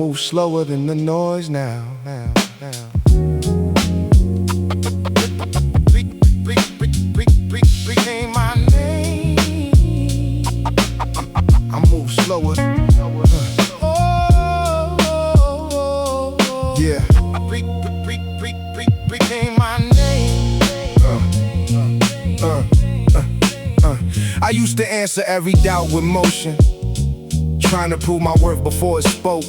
move slower than the noise now. Became my name. I move slower. Yeah. Became my name. I used to answer every doubt with motion, trying to prove my worth before it spoke.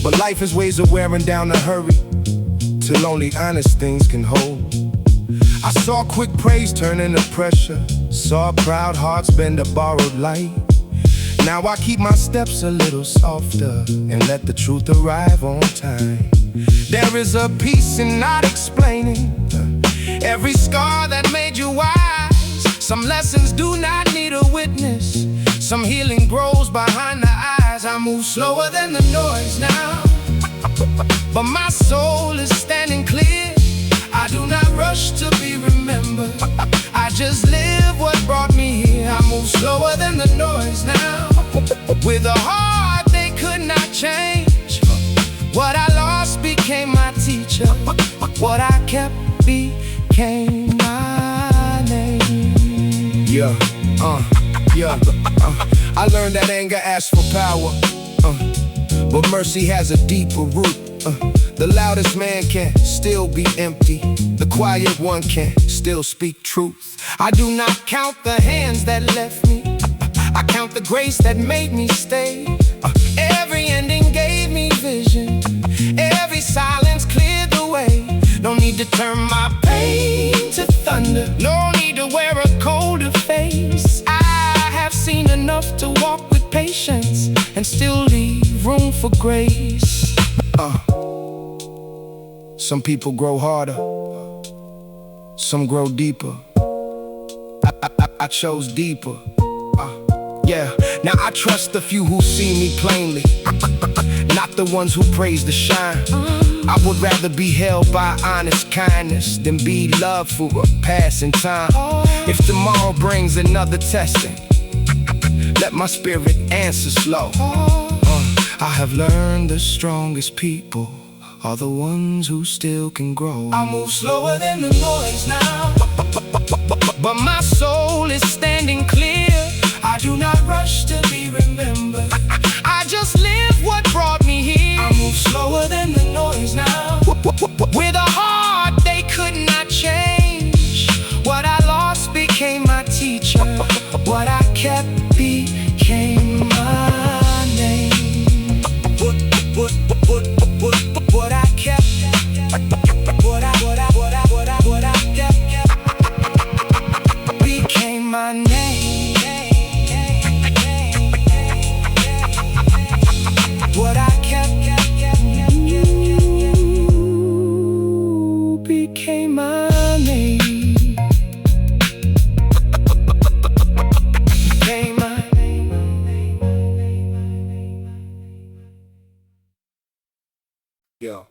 But life is ways of wearing down the hurry, till only honest things can hold. I saw quick praise turn into pressure, saw proud hearts bend to borrowed light. Now I keep my steps a little softer and let the truth arrive on time. There is a peace in not explaining every scar that made you wise. Some lessons do not need a witness, some healing grows behind the eyes. I move slower than the noise now, but my soul is standing clear. I do not rush to be remembered, I just live what brought me here. I move slower than the noise now, with a heart they could not change. What I lost became my teacher, what I kept became my name. I learned that anger asks for power, but mercy has a deeper root. The loudest man can still be empty, the quiet one can still speak truth. I do not count the hands that left me, I count the grace that made me stay. Every ending gave me vision, every silence cleared the way. No need to turn my pain to thunder, no need to wear a colder face. I have seen enough to walk with patience and still leave room for grace. Some people grow harder, some grow deeper. I chose deeper. Yeah, now I trust the few who see me plainly, not the ones who praise the shine. I would rather be held by honest kindness than be loved for a passing time. If tomorrow brings another testing, let my spirit answer slow. I have learned the strongest people are the ones who still can grow. I move slower than the noise now, but my soul is standing clear. I do not rush to be remembered, I just live what brought me here. I move slower than the noise now, with a heart they could not change. What I lost became my teacher, what I kept became my name. What I kept, what I kept became my name. What I kept became my name. Became my name. Yo.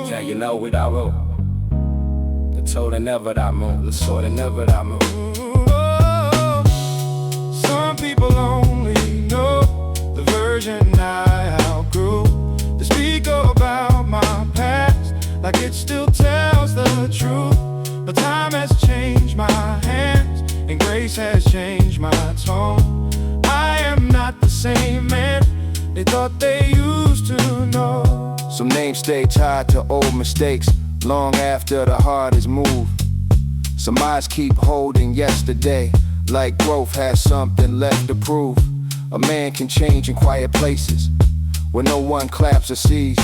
Yeah, you know what I wrote. The told I never that move, the sword I never that move. Some people only know the version I outgrew. They speak about my past like it still tells the truth. But time has changed my hands and grace has changed my tone. I am not the same man they thought they used to know. Some names stay tied to old mistakes long after the heart is moved. Some eyes keep holding yesterday, like growth has something left to prove. A man can change in quiet places where no one claps or sees.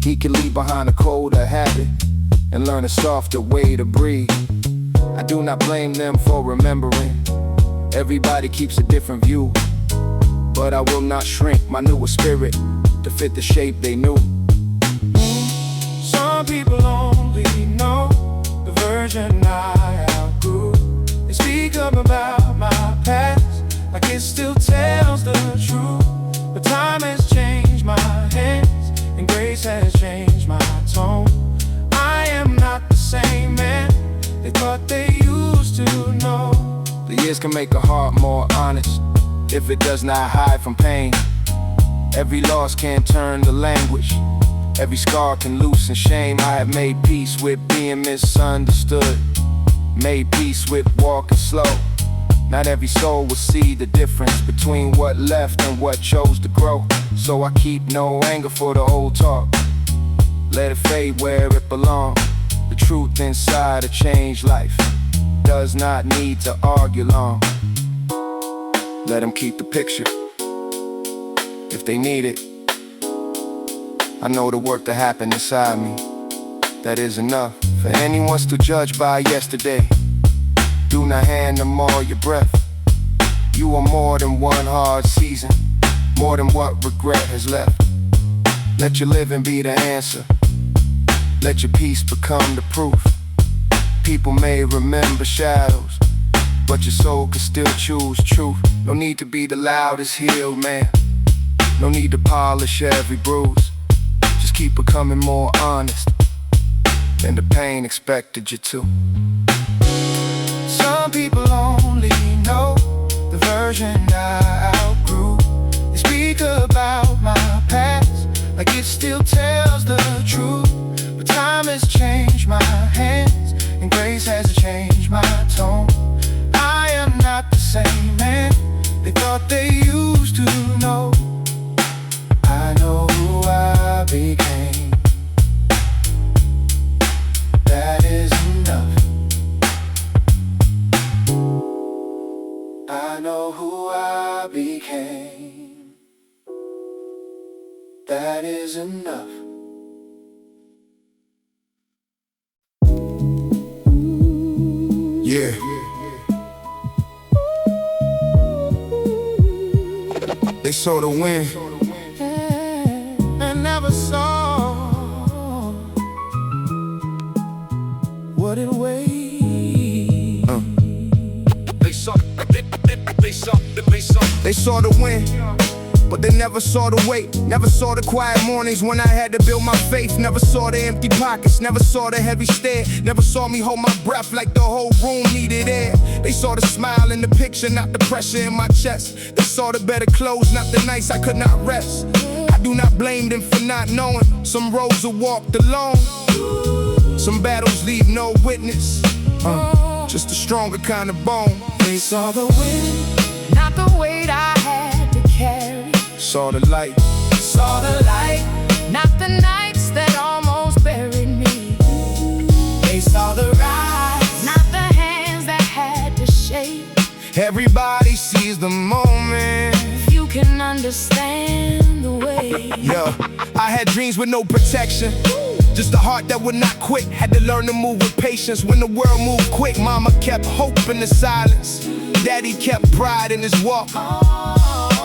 He can leave behind a colder habit and learn a softer way to breathe. I do not blame them for remembering. Everybody keeps a different view, but I will not shrink my newer spirit to fit the shape they knew. Some people only know the version I outgrew. They speak up about my past like it still tells the truth. But time has changed my hands and grace has changed my tone. I am not the same man they thought they used to know. The Tears can make a heart more honest if it does not hide from pain. Every loss can turn to language. Every scar can loosen shame. I have made peace with being misunderstood, made peace with walking slow. Not every soul will see the difference between what left and what chose to grow. So I keep no anger for the old talk. Let it fade where it belongs. The truth inside a changed life does not need to argue long. Let them keep the picture if they need it. I know the work that happened inside me, that is enough. For anyone still judged by yesterday, do not hand them all your breath. You are more than one hard season, more than what regret has left. Let your living be the answer. Let your peace become the proof. People may remember shadows, but your soul can still choose truth. No need to be the loudest healed man, no need to polish every bruise. Just keep becoming more honest than the pain expected you to. Some people only know the version I outgrew. They speak about my past like it still tells the truth. But time has changed my hands, and grace has changed my tone. I am not the same man they thought they used to know. I know who I became. That is enough. I know who I became. That is enough. Yeah. They saw the wind and never saw what it weighed. They saw the wind, but they never saw the weight. Never saw the quiet mornings when I had to build my faith. Never saw the empty pockets, never saw the heavy stare. Never saw me hold my breath like the whole room needed air. They saw the smile in the picture, not the pressure in my chest. They saw the better clothes, not the nights I could not rest. I do not blame them for not knowing. Some roads are walked alone, some battles leave no witness, just a stronger kind of bone. They saw the wind, not the weight I had to carry. Saw the light, saw the light, not the nights that almost buried me. They saw the rise, not the hands that had to shake. Everybody sees the moment, if you can understand the way. Yeah, I had dreams with no protection, just a heart that would not quit. Had to learn to move with patience when the world moved quick. Mama kept hope in the silence, Daddy kept pride in his walk.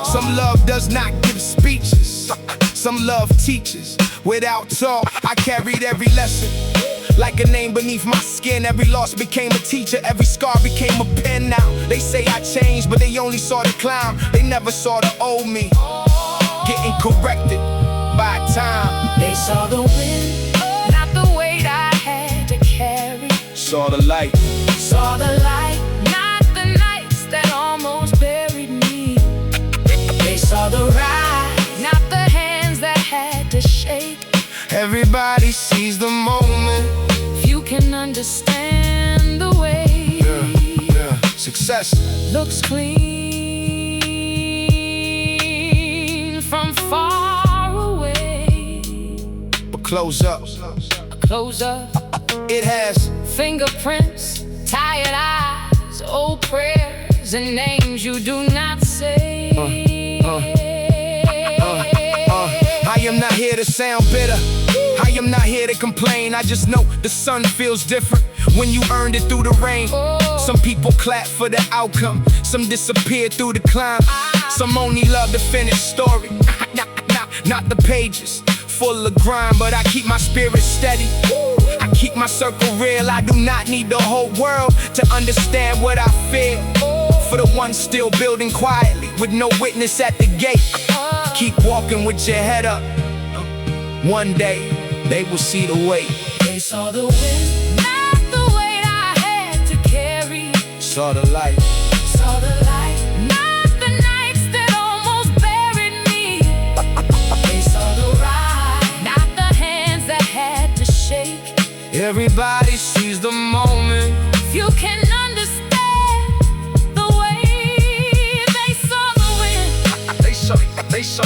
Some love does not give speeches, some love teaches without talk. I carried every lesson like a name beneath my skin. Every loss became a teacher, every scar became a pen. Now they say I changed, but they only saw the clown. They never saw the old me getting corrected by time. They saw the wind, not the weight I had to carry. Saw the light, saw the light, not the nights that almost buried me. They saw the rise, not the hands that had to shake. Everybody sees the moment, if you can understand the way. Success looks clean from far away, but close up, it has fingerprints, tired eyes, old prayers, and names you do not say. I am not here to sound bitter, I am not here to complain. I just know the sun feels different when you earned it through the rain. Some people clap for the outcome, some disappear through the climb. Some only love the finished story, not the pages full of grime. But I keep my spirit steady, I keep my circle real. I do not need the whole world to understand what I feel. For the ones still building quietly with no witness at the gate, keep walking with your head up. One day they will see the weight. They saw the wind, not the weight I had to carry. Saw the light, saw everybody sees the moment. You can understand the way they saw the wind. They saw.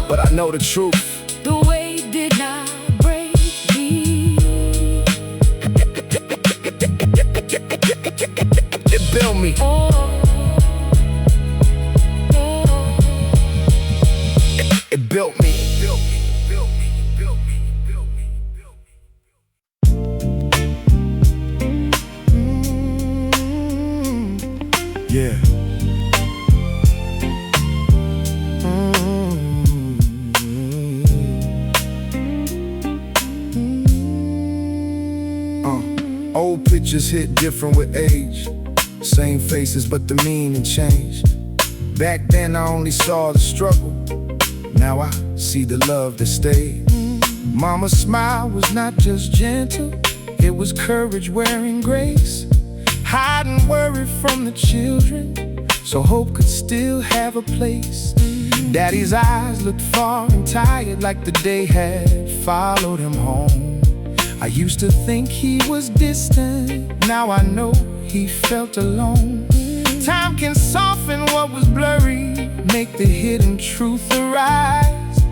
But I know the truth. The way did not break me. It built me. It built me. Yeah. Old pictures hit different with age. Same faces, but the meaning changed. Back then I only saw the struggle. Now I see the love that stayed. Mama's smile was not just gentle, it was courage wearing grace. Hiding worry from the children, so hope could still have a place. Daddy's eyes looked far and tired, like the day had followed him home. I used to think he was distant, now I know he felt alone. Time can soften what was blurry, make the hidden truth arise.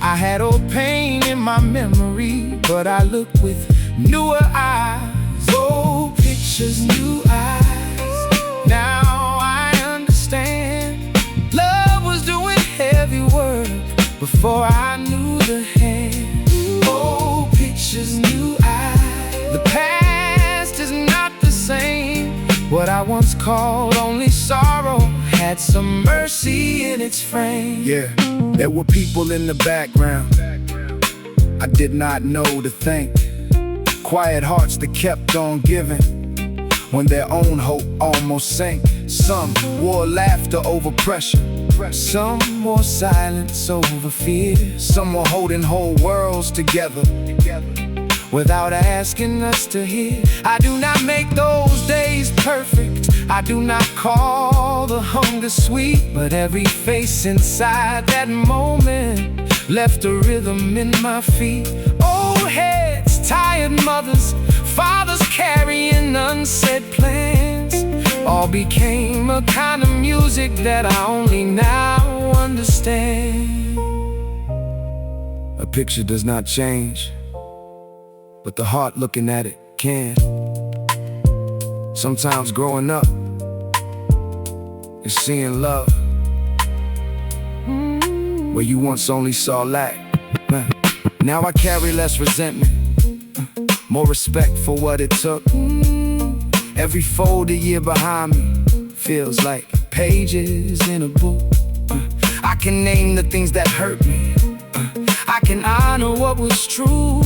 I had old pain in my memory, but I look with newer eyes. Old pictures, new eyes. Now I understand. Love was doing heavy work before I knew the hand. Old pictures, new eyes. The past is not the same. What I once called only sorrow had some mercy in its frame. Yeah, there were people in the background I did not know to thank. Quiet hearts that kept on giving when their own hope almost sank. Some wore laughter over pressure, some wore silence over fear. Some were holding whole worlds together without asking us to hear. I do not make those days perfect, I do not call the hunger sweet, but every face inside that moment left a rhythm in my feet. Old heads, tired mothers, fathers carrying unsaid plans, all became a kind of music that I only now understand. A picture does not change, but the heart looking at it can. Sometimes growing up is seeing love where you once only saw lack. Now I carry less resentment, more respect for what it took. Every folded year behind me feels like pages in a book. I can name the things that hurt me, I can honor what was true.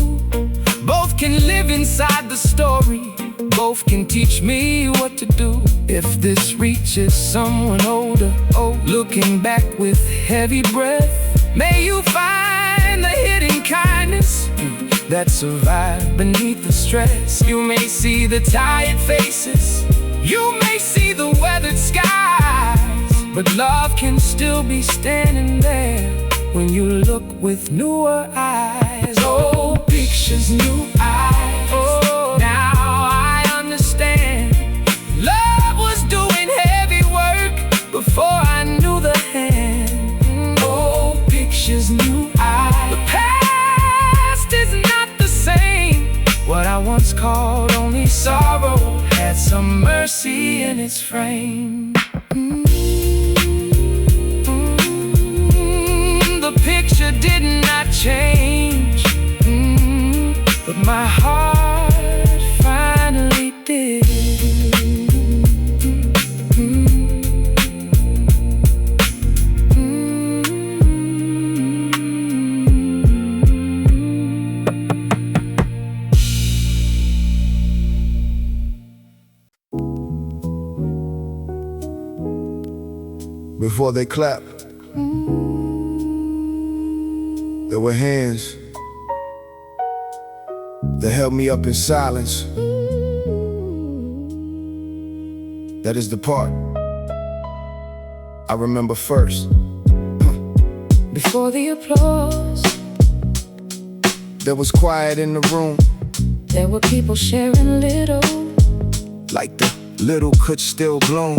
Both can live inside the story, both can teach me what to do. If this reaches someone older, looking back with heavy breath, may you find the hidden kindness that survived beneath the stress. You may see the tired faces, you may see the weathered skies, but love can still be standing there when you look with newer eyes. Old pictures, new eyes. Oh, now I understand. Love was doing heavy work before I knew the hand. Old pictures, new eyes. The past is not the same. What I once called only sorrow had some mercy in its frame. The picture did not change, but my heart finally did. Before they clap, there were hands that held me up in silence. That is the part I remember first. Before the applause, There was quiet in the room, There were people sharing little. like the little could still bloom,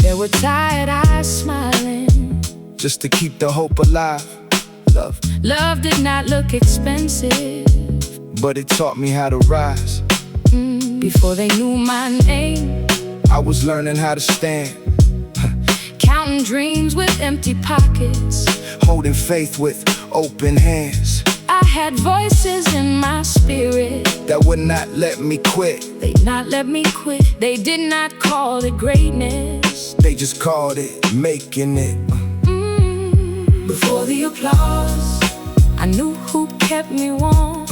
There were tired eyes smiling. just to keep the hope alive. Love did not look expensive. But it taught me how to rise. Before they knew my name, I was learning how to stand, counting dreams with empty pockets. holding faith with open hands I had voices in my spirit. that would not let me quit. They not let me quit. They did not call it greatness. They just called it making it. Before the applause, I knew who kept me warm,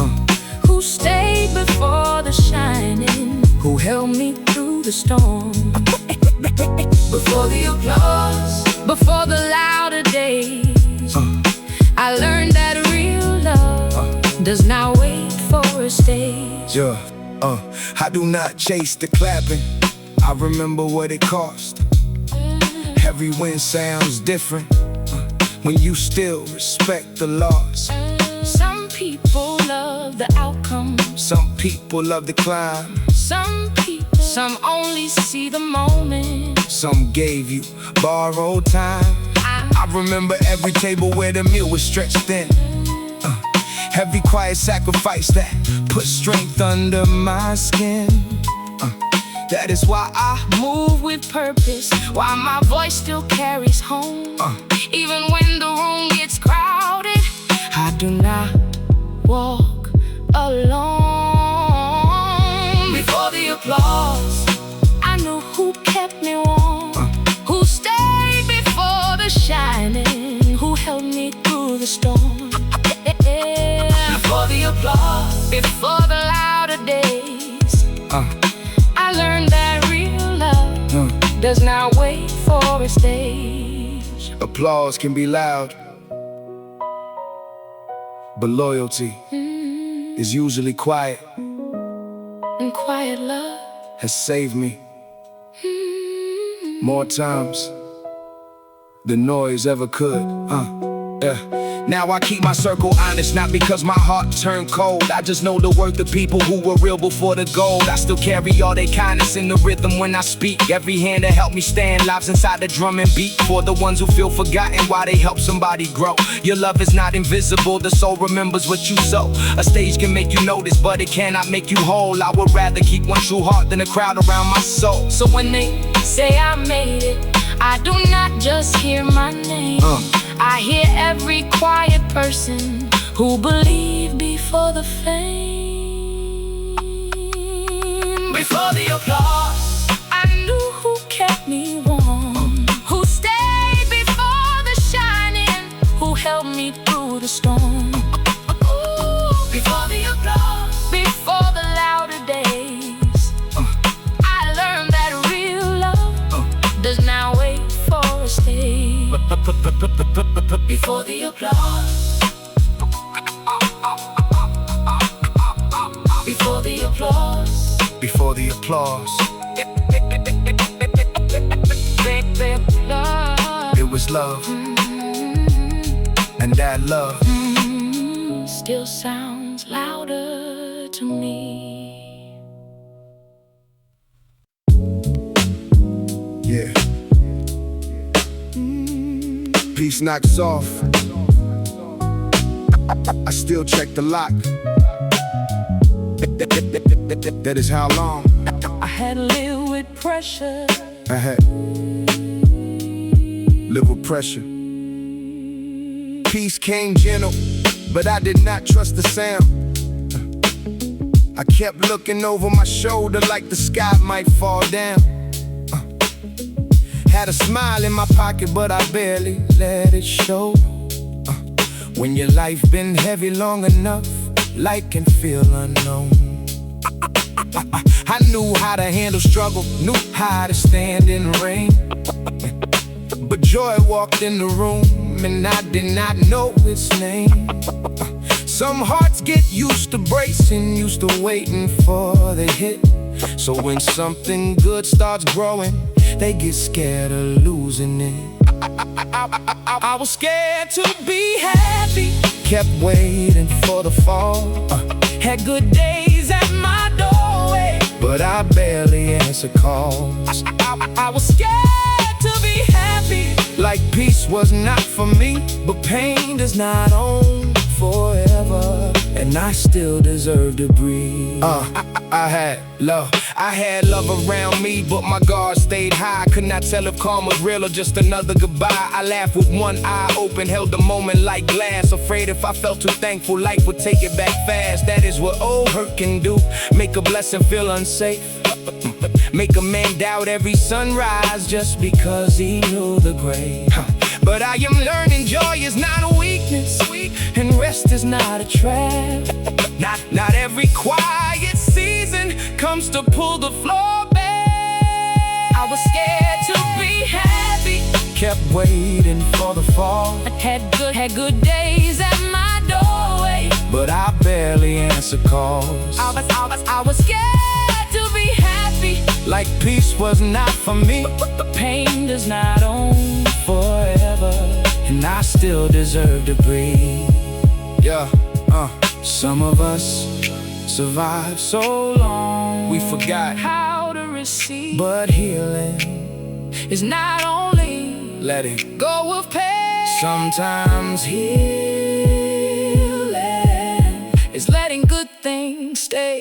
who stayed before the shining, who held me through the storm. Before the applause, before the louder days, I learned that real love does not wait for a stage. Yeah, I do not chase the clapping. I remember what it cost. Every win sounds different when you still respect the loss. Some people love the outcome. Some people love the climb. Some only see the moment. Some gave you borrowed time. I remember every table where the meal was stretched thin. Every quiet sacrifice that put strength under my skin. That is why I move with purpose, why my voice still carries home. Even when the room gets crowded, I do not walk alone. Before the applause, I knew who kept me warm, who stayed before the shining, who held me through the storm. Before the applause, before the louder days, I learned that real love does not wait for a stage. applause can be loud, but loyalty is usually quiet. And quiet love Has saved me more times than noise ever could. Now I keep my circle honest, not because my heart turned cold. I just know the worth of people who were real before the gold. I still carry all their kindness in the rhythm when I speak. Every hand that helped me stand lives inside the drum and beat. For the ones who feel forgotten while they help somebody grow. Your love is not invisible, the soul remembers what you sow. A stage can make you notice, but it cannot make you whole. I would rather keep one true heart than a crowd around my soul. So when they say I made it, I do not just hear my name. I hear every quiet person who believed before the fame. Before the applause, I knew who kept me warm, who stayed before the shining, who held me through the storm. Before the applause, before the louder days, I learned that real love does not wait for a stage. Before the applause, before the applause, Before the applause, it was love, and that love still sounds louder to me. yeah. Peace knocks off. I still check the lock. That is how long I had to live with pressure. I had live with pressure. Peace came gentle, but I did not trust the sound. I kept looking over my shoulder like the sky might fall down. Had a smile in my pocket, but I barely let it show. When your life been heavy long enough, light can feel unknown. I knew how to handle struggle, knew how to stand in rain. But joy walked in the room, and I did not know its name. Some hearts get used to bracing, used to waiting for the hit. So when something good starts growing, they get scared of losing it. I was scared to be happy, kept waiting for before the fall. Had good days at my doorway, but I barely answer calls. I was scared to be happy, like peace was not for me. but pain does not own forever, And I still deserve to breathe. I had love around me, but my guard stayed high. Could not tell if calm was real or just another goodbye. I laughed with one eye open, held the moment like glass. Afraid if I felt too thankful, life would take it back fast. That is what old hurt can do, make a blessing feel unsafe. Make a man doubt every sunrise just because he knew the grave. But I am learning joy is not a weakness, and rest is not a trap. Not every quiet season comes to pull the floor back. I was scared to be happy, Kept waiting for the fall, had good days at my doorway, but I barely answer calls. I was scared to be happy, like peace was not for me. but pain does not own forever, And I still deserve to breathe. Yeah, some of us survived so long we forgot how to receive, but healing, is not only letting go of pain. sometimes Healing is letting good things stay.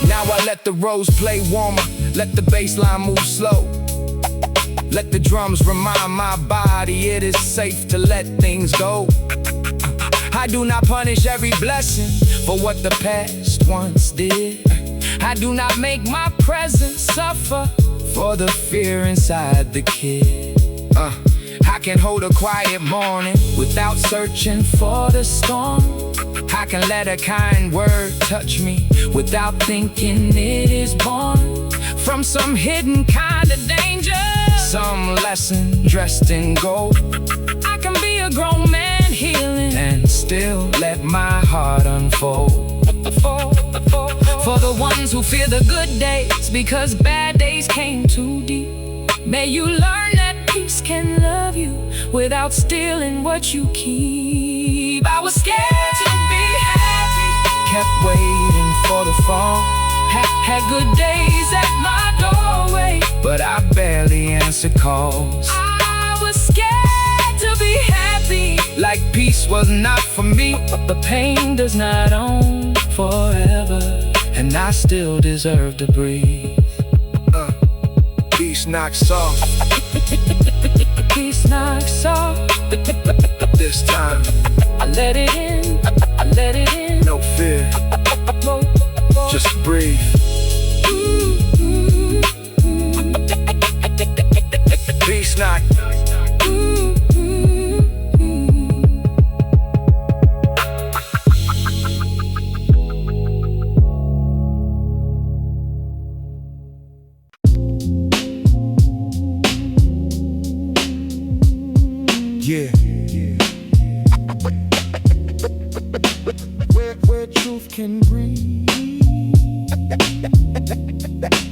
Now I let the rose play warmer, let the bass line move slow. Let the drums remind my body it is safe to let things go. I do not punish every blessing for what the past once did. I do not make my present suffer for the fear inside the kid. I can hold a quiet morning without searching for the storm. I can let a kind word touch me without thinking it is born from some hidden kind of danger, some lesson dressed in gold. I can be a grown man healing and still let my heart unfold. for the ones who fear the good days because bad days came too deep. May you learn that peace can love you without stealing what you keep. I was scared to be happy, Kept waiting for the fall, had good days at my doorway, but I barely answer calls. I was scared to be happy, like peace was not for me. but pain does not own forever, And I still deserve to breathe. Peace knocks off. peace knocks off. This time, I let it in, I let it in. no fear, just breathe. Peace knock. Yeah. Where truth can breathe,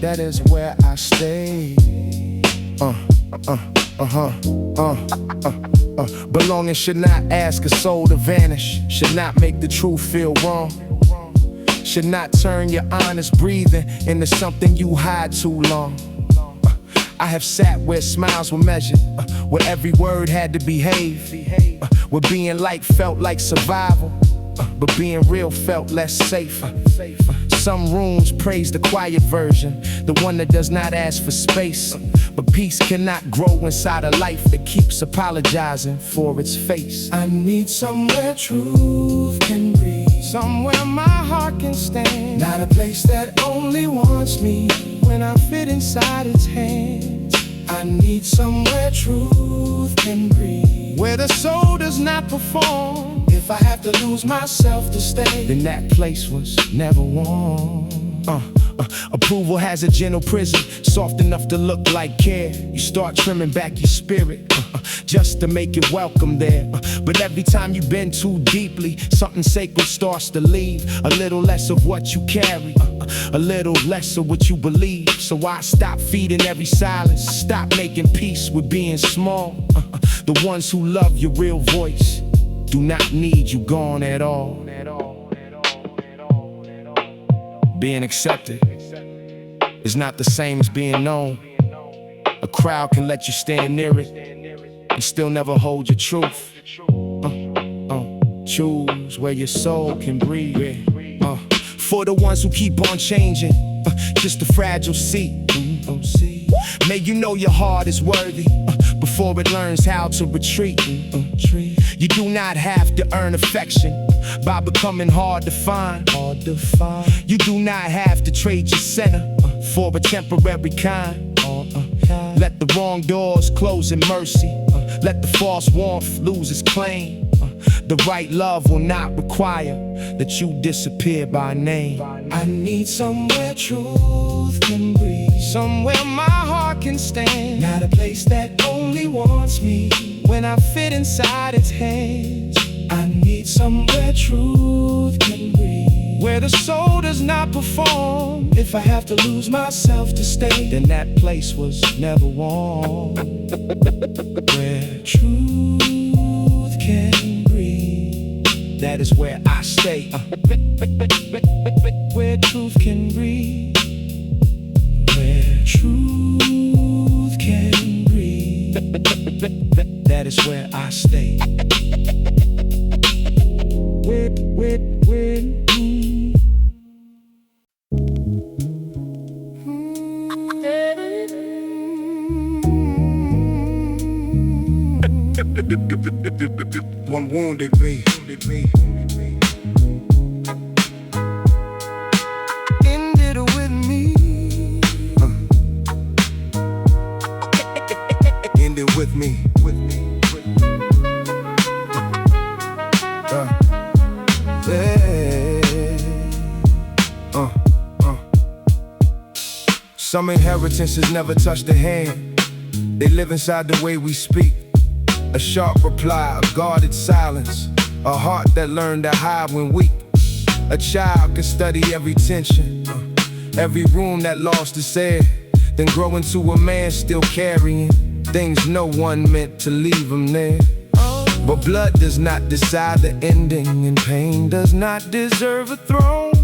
that is where I stay. Belonging should not ask a soul to vanish, should not make the truth feel wrong, should not turn your honest breathing into something you hide too long. I have sat where smiles were measured, where every word had to behave, where being like felt like survival, but being real felt less safe. Some rooms praise the quiet version, the one that does not ask for space. But peace cannot grow inside a life that keeps apologizing for its face. I need somewhere truth can breathe, somewhere my heart can stand, not a place that only wants me when I fit inside its hands. I need somewhere truth can breathe, where the soul does not perform. If I have to lose myself to stay, then that place was never warm. Approval has a gentle prison, soft enough to look like care. You start trimming back your spirit, just to make it welcome there. But every time you bend too deeply, something sacred starts to leave. A little less of what you carry, a little less of what you believe. So I stop feeding every silence, stop making peace with being small. The ones who love your real voice do not need you gone at all. Being accepted is not the same as being known. A crowd can let you stand near it and still never hold your truth. Choose where your soul can breathe. For the ones who keep on changing, just a fragile seat. May you know your heart is worthy before it learns how to retreat. You do not have to earn affection by becoming hard to find. You do not have to trade your center for a temporary kind. Let the wrong doors close in mercy. Let the false warmth lose its claim. The right love will not require that you disappear by name. I need somewhere truth can breathe, somewhere my heart can stand, not a place that only wants me when I fit inside its hands. I need somewhere truth can breathe, where the soul does not perform. If I have to lose myself to stay, then that place was never warm. Where truth can breathe, that is where I stay. Where truth can breathe, where truth can breathe, that is where I stay. One wounded me. Ended with me. Ended with me. Some inheritances never touch the hand. They live inside the way we speak. A sharp reply, a guarded silence, a heart that learned to hide when weak. A child can study every tension, every room that lost its air, then grow into a man still carrying things no one meant to leave him there. But blood does not decide the ending, and pain does not deserve a throne.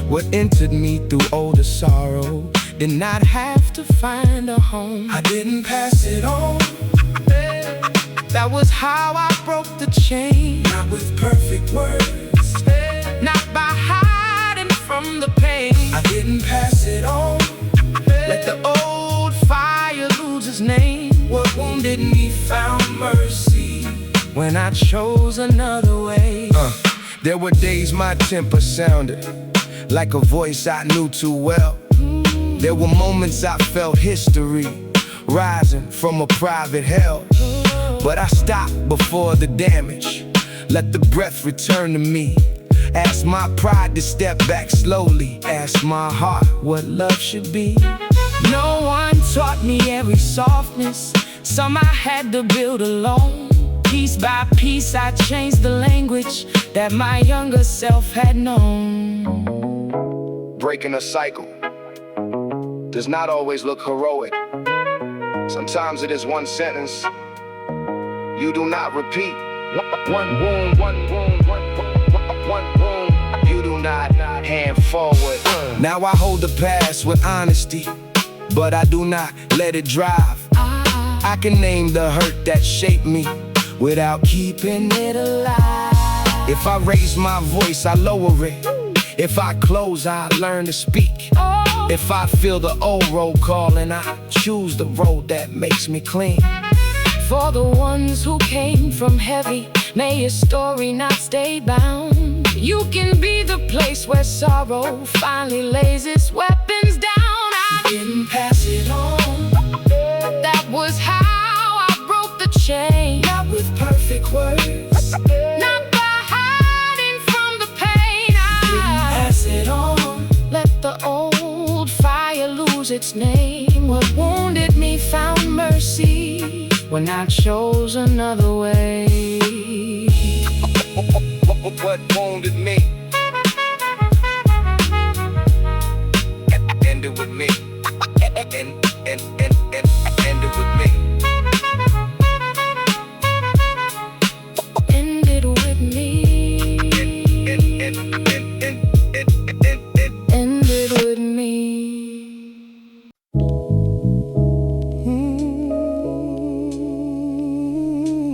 What entered me through older sorrow did not have to find a home. I didn't pass it on. That was how I broke the chain. Not with perfect words, not by hiding from the pain. I didn't pass it on. Let the old fire lose its name. What wounded me found mercy when I chose another way. There were days my temper sounded like a voice I knew too well. There were moments I felt history rising from a private hell. But I stopped before the damage, let the breath return to me. Asked my pride to step back slowly, asked my heart what love should be. No one taught me every softness, some I had to build alone. Piece by piece I changed the language that my younger self had known. Breaking a cycle does not always look heroic. Sometimes it is one sentence you do not repeat. One wound, you do not hand forward. Now I hold the past with honesty, but I do not let it drive. I can name the hurt that shaped me without keeping it alive. If I raise my voice, I lower it. If I close, I learn to speak. If I feel the old road calling, I choose the road that makes me clean. For the ones who came from heavy, may your story not stay bound. You can be the place where sorrow finally lays its weapons down. I didn't pass it on. That was how I broke the chain. Not with perfect words, not by hiding from the pain. Didn't pass it on. Let the old fire lose its name. What wounded me found mercy when I chose another way. What wounded me ended with me. Ended with me.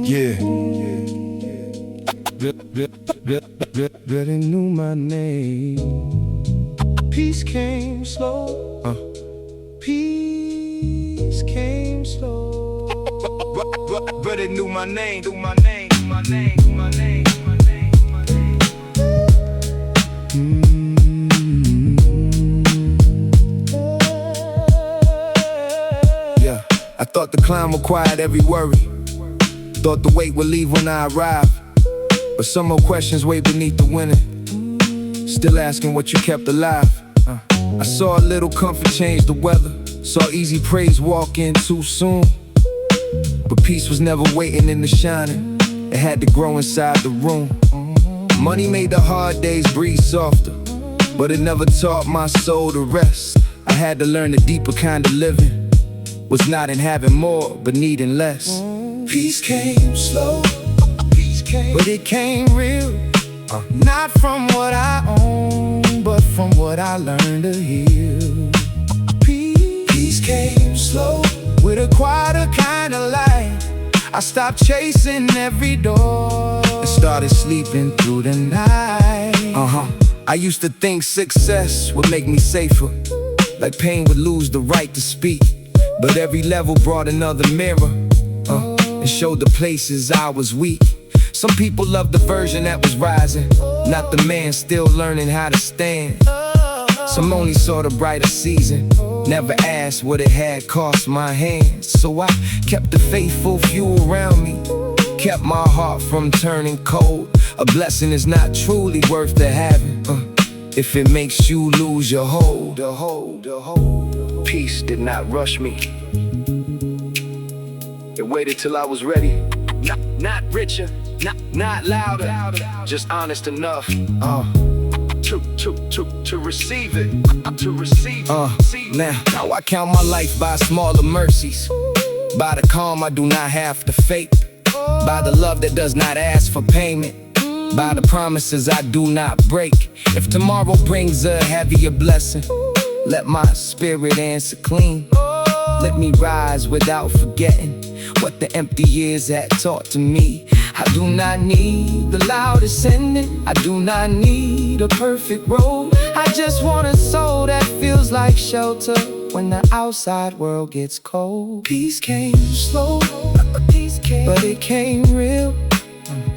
Yeah. Really knew my name. Peace came slow. Peace came slow. But it knew my name, knew my name, knew my name, knew my name, knew my name, knew my name. Yeah, I thought the climb required every worry. Thought the weight would leave when I arrived. But some more questions wait beneath the winning. Still asking what you kept alive. I saw a little comfort change the weather. Saw easy praise walk in too soon. But peace was never waiting in the shining. It had to grow inside the room. Money made the hard days breathe softer, but it never taught my soul to rest. I had to learn the deeper kind of living was not in having more, but needing less. Peace came slow, but it came real. Not from what I own, but from what I learned to heal. Peace came slow, with a quieter kind of light. I stopped chasing every door and started sleeping through the night. I used to think success would make me safer, like pain would lose the right to speak. But every level brought another mirror and showed the places I was weak. Some people loved the version that was rising, not the man still learning how to stand. Some only saw the brighter season, never asked what it had cost my hands. So I kept the faithful few around me, kept my heart from turning cold. A blessing is not truly worth the having if it makes you lose your hold. Peace did not rush me. It waited till I was ready. Not richer, not louder, just honest enough to receive it. Now I count my life by smaller mercies, by the calm I do not have to fake, by the love that does not ask for payment, by the promises I do not break. If tomorrow brings a heavier blessing, let my spirit answer clean. Let me rise without forgetting what the empty years had taught to me. I do not need the loudest sending, I do not need a perfect road. I just want a soul that feels like shelter when the outside world gets cold. Peace came slow, but it came real.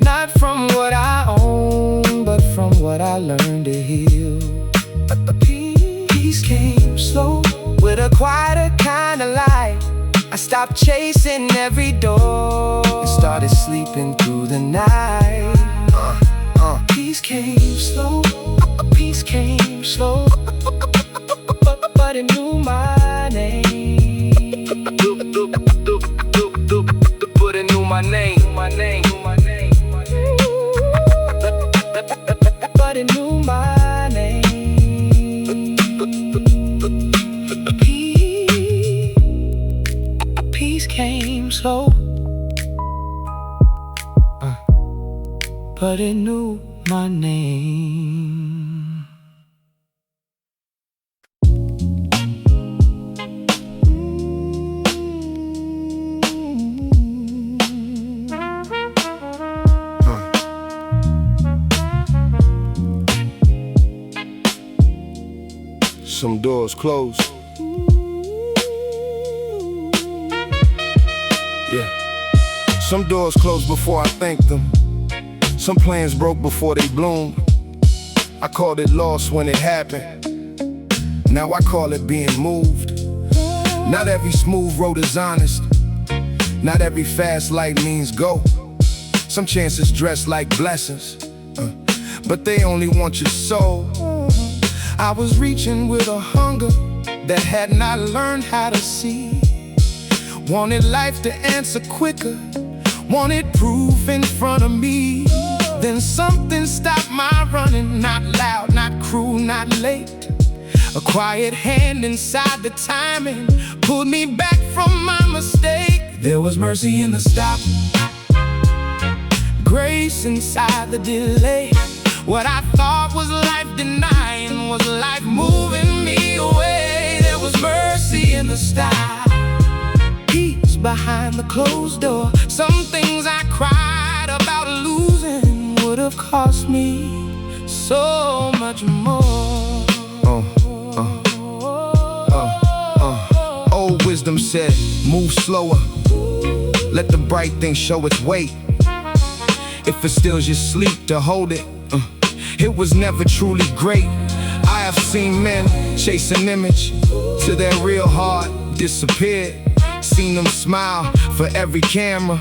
Not from what I own, but from what I learned to heal. Peace came slow, with a quieter kind of light. I stopped chasing every door and started sleeping through the night. Peace came slow, peace came slow, but it knew my name. But it knew my name, my name, my name. But it knew my name. Peace came slow, but it knew my name. Some doors closed. Yeah. Some doors closed before I thanked them. Some plans broke before they bloomed. I called it loss when it happened. Now I call it being moved. Not every smooth road is honest. Not every fast light means go. Some chances dress like blessings, but they only want your soul. I was reaching with a hunger that had not learned how to see. Wanted life to answer quicker, wanted proof in front of me. Then something stopped my running, not loud, not cruel, not late. A quiet hand inside the timing pulled me back from my mistake. There was mercy in the stop, grace inside the delay. What I thought was life denying was life moving me away. There was mercy in the stop, peace behind the closed door. Some things I cried cost me so much more. Old wisdom said, move slower. Let the bright thing show its weight. If it steals your sleep, to hold it. It was never truly great. I have seen men chase an image till their real heart disappeared. Seen them smile for every camera,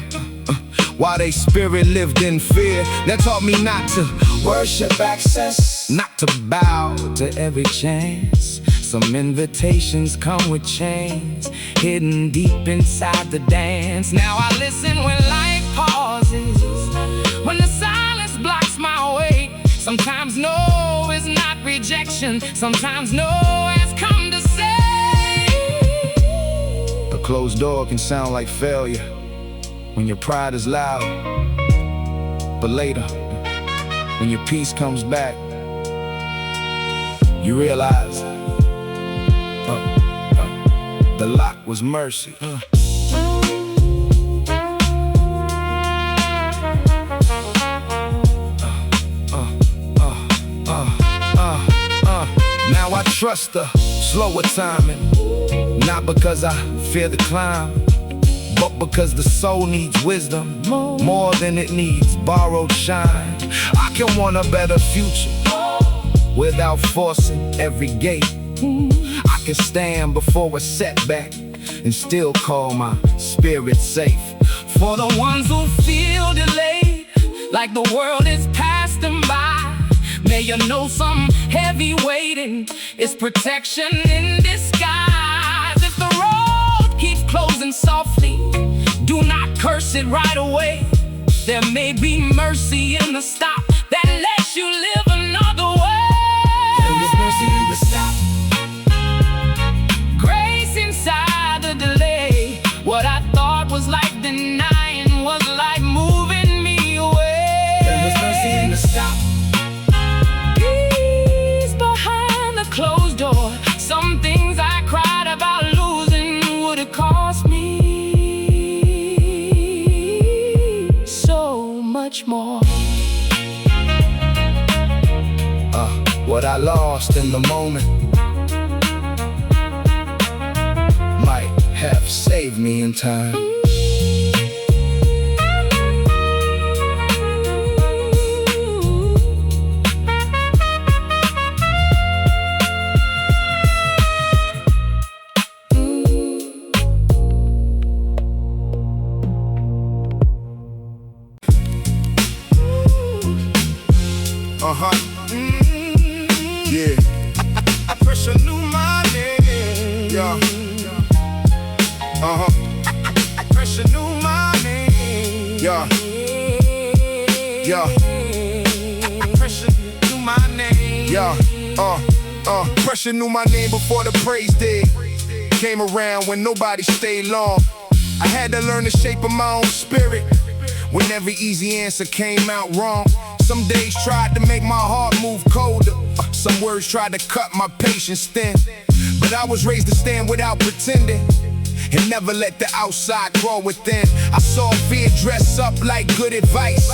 while they spirit lived in fear. That taught me not to Worship access, not to bow to every chance. Some invitations come with chains, hidden deep inside the dance. Now I listen when life pauses, when the silence blocks my way. Sometimes no is not rejection, sometimes no has come to say. A closed door can sound like failure when your pride is loud, but later, when your peace comes back, you realize the lock was mercy. Now I trust the slower timing, not because I fear the climb, but because the soul needs wisdom more than it needs borrowed shine. I can want a better future without forcing every gate. I can stand before a setback and still call my spirit safe. For the ones who feel delayed, like the world is passing them by, may you know some heavy waiting is protection in disguise. If the road keeps closing softly, do not curse it right away. There may be mercy in the stop that lets you live another way. there is mercy in the stop. Grace inside the delay. What I thought was like denying was like moving me away. There is mercy in the stop. Peace behind the closed door. Some things I cried about losing would have cost me so much more. What I lost in the moment might have saved me in time. Yeah. Pressure knew my name. Yeah. Pressure knew my name. Yeah. Yeah. Pressure knew my name. Yeah. Pressure knew my name before the praise did. Came around when nobody stayed long. I had to learn the shape of my own spirit when every easy answer came out wrong. Some days tried to make my heart move colder. Some words tried to cut my patience thin. But I was raised to stand without pretending and never let the outside grow within. I saw fear dress up like good advice.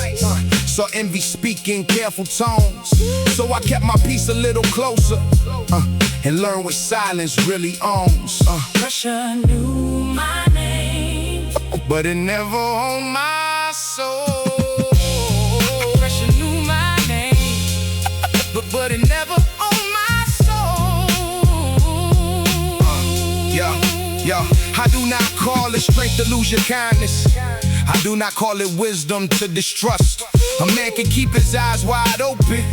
Saw envy speak in careful tones. So I kept my peace a little closer and learned what silence really owns. Pressure knew my name, but it never owned my soul. Pressure knew my name, But it never owned my soul. I do not call it strength to lose your kindness. I do not call it wisdom to distrust. A man can keep his eyes wide open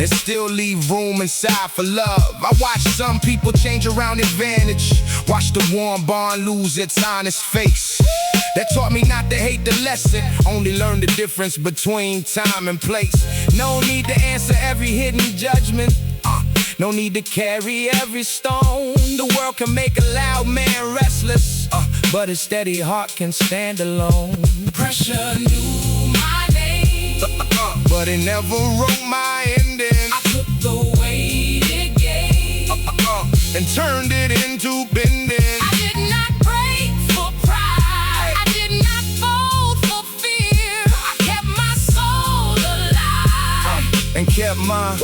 and still leave room inside for love. I watch some people change around advantage. Watch the warm bond lose its honest face. That taught me not to hate the lesson, only learn the difference between time and place. No need to answer every hidden judgment. No need to carry every stone. The world can make a loud man restless, but a steady heart can stand alone. pressure knew my name, but it never wrote my ending. I took the weight it gave, and turned it into bending. I did not break for pride. I did not fold for fear. I kept my soul alive. kept my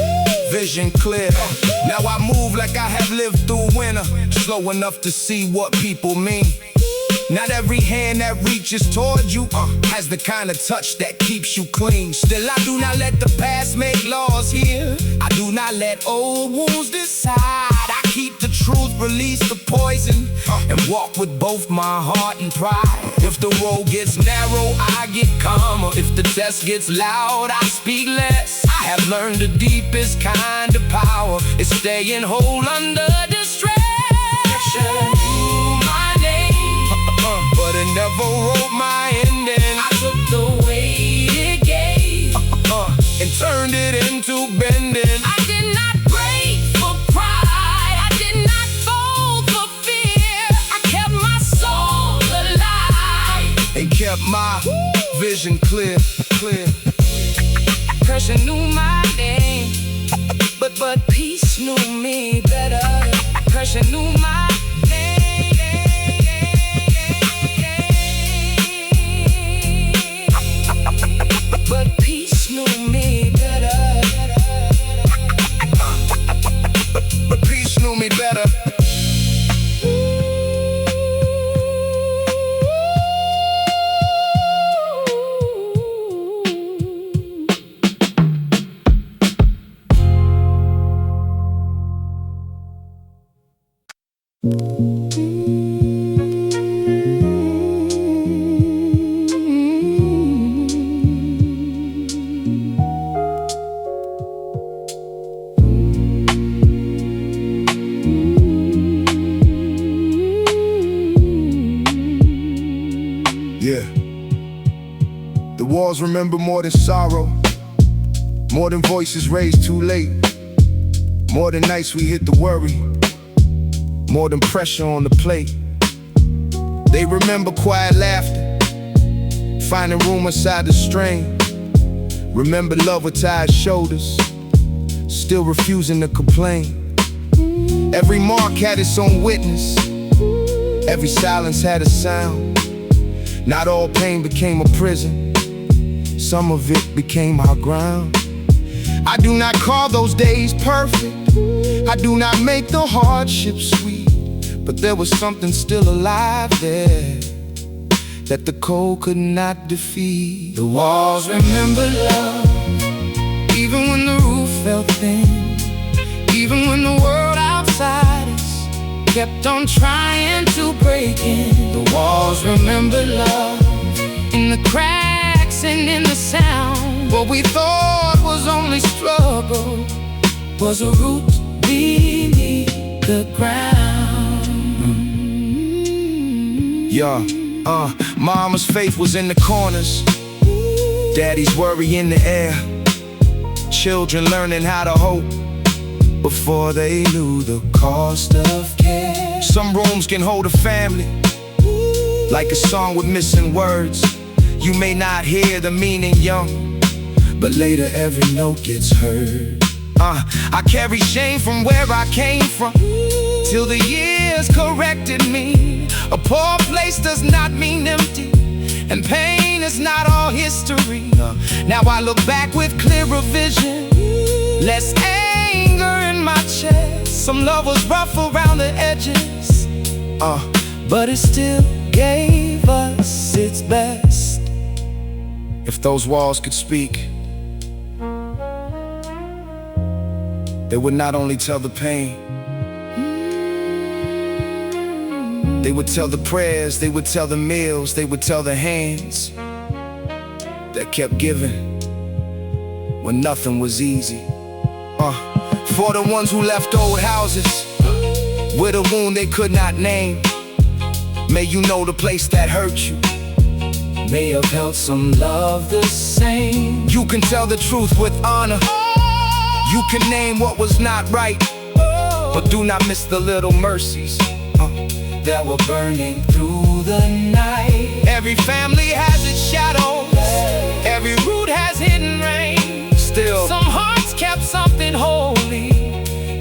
vision clear. Now I move like I have lived through winter, slow enough to see what people mean. Not every hand that reaches toward you has the kind of touch that keeps you clean. Still, I do not let the past make laws here. I do not let old wounds decide. I keep the truth, release the poison, and walk with both my heart and pride. If the road gets narrow, I get calmer. If the test gets loud, I speak less. I have learned the deepest kind of power is staying whole under distress. But it never wrote my ending. I took the weight it gave and turned it into bending. I did not break for pride. I did not fold for fear. I kept my soul alive And kept my vision clear. Pressure knew my name, but peace knew me better. Pressure knew my but peace knew me better. But peace knew me better. Yeah. The walls remember more than sorrow, more than voices raised too late, more than nights we hit the worry, more than pressure on the plate. They remember quiet laughter, finding room inside the strain. Remember love with tired shoulders, still refusing to complain. Every mark had its own witness, every silence had a sound. Not all pain became a prison, some of it became our ground. I do not call those days perfect, I do not make the hardships sweet, but there was something still alive there that the cold could not defeat. The walls remember love, even when the roof felt thin, even when the world outside us kept on trying to break in. the walls remember love, In the cracks and in the sound, what we thought was only struggle was a root beneath the ground. Yeah, mama's faith was in the corners, daddy's worry in the air. Children learning how to hope before they knew the cost of care. Some rooms can hold a family, like a song with missing words. You may not hear the meaning young, but later every note gets heard. I carry shame from where I came from, till the years corrected me. A poor place does not mean empty, and pain is not all history. Now I look back with clearer vision, less anger in my chest. Some love was rough around the edges, but it still gave us its best. If those walls could speak, they would not only tell the pain, they would tell the prayers, they would tell the meals, they would tell the hands that kept giving when nothing was easy. For the ones who left old houses with a wound they could not name, may you know the place that hurt you may have held some love the same. You can tell the truth with honor, you can name what was not right, but do not miss the little mercies that were burning through the night. Every family has its shadows, every root has hidden rain. Still, Some hearts kept something holy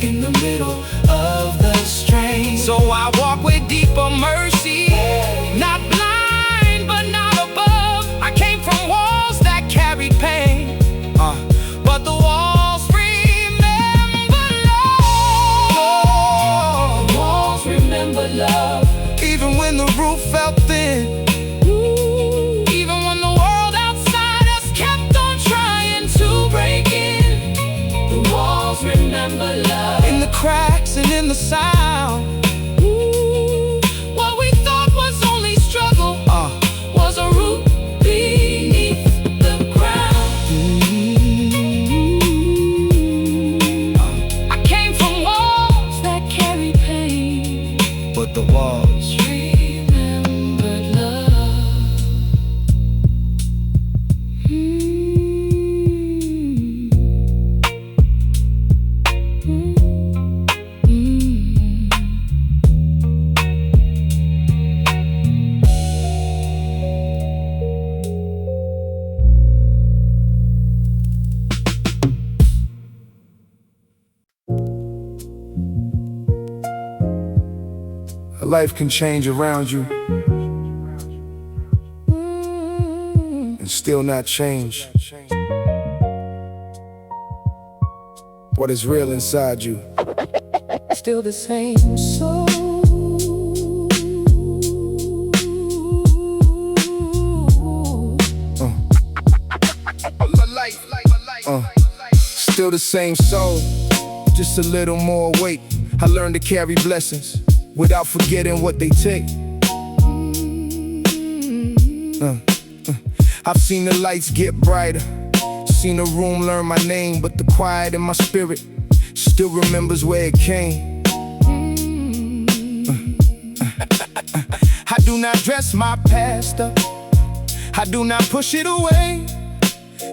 In the middle of the strain, so I walk with deeper mercy, not blind but not above. I came from walls that carried pain, but the walls free Life can change around you and still not change what is real inside you. Still the same soul. Still the same soul, just a little more weight. I learned to carry blessings without forgetting what they take. I've seen the lights get brighter, seen the room learn my name, but the quiet in my spirit still remembers where it came. I do not dress my past up, I do not push it away.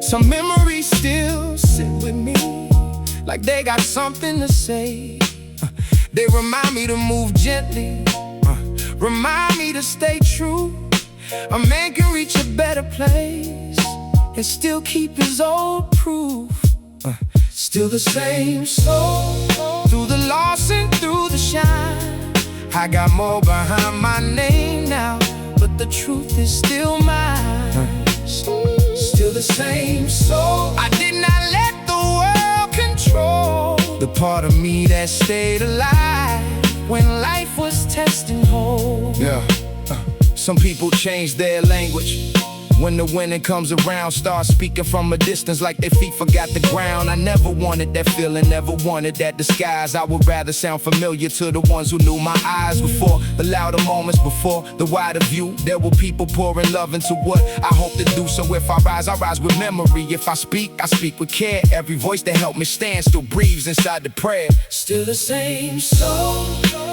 Some memories still sit with me, like they got something to say. They remind me to move gently, remind me to stay true. A man can reach a better place and still keep his old proof. Still the same soul, through the loss and through the shine. I got more behind my name now, but the truth is still mine. Still the same soul, I did not let the world control the part of me that stayed alive when life was testing hold. Some people change their language when the winning comes around, start speaking from a distance like their feet forgot the ground. I never wanted that feeling, never wanted that disguise. I would rather sound familiar to the ones who knew my eyes before the louder moments, before the wider view. There were people pouring love into what I hope to do. So if I rise with memory. If I speak with care. Every voice that helped me stand still breathes inside the prayer. Still the same soul,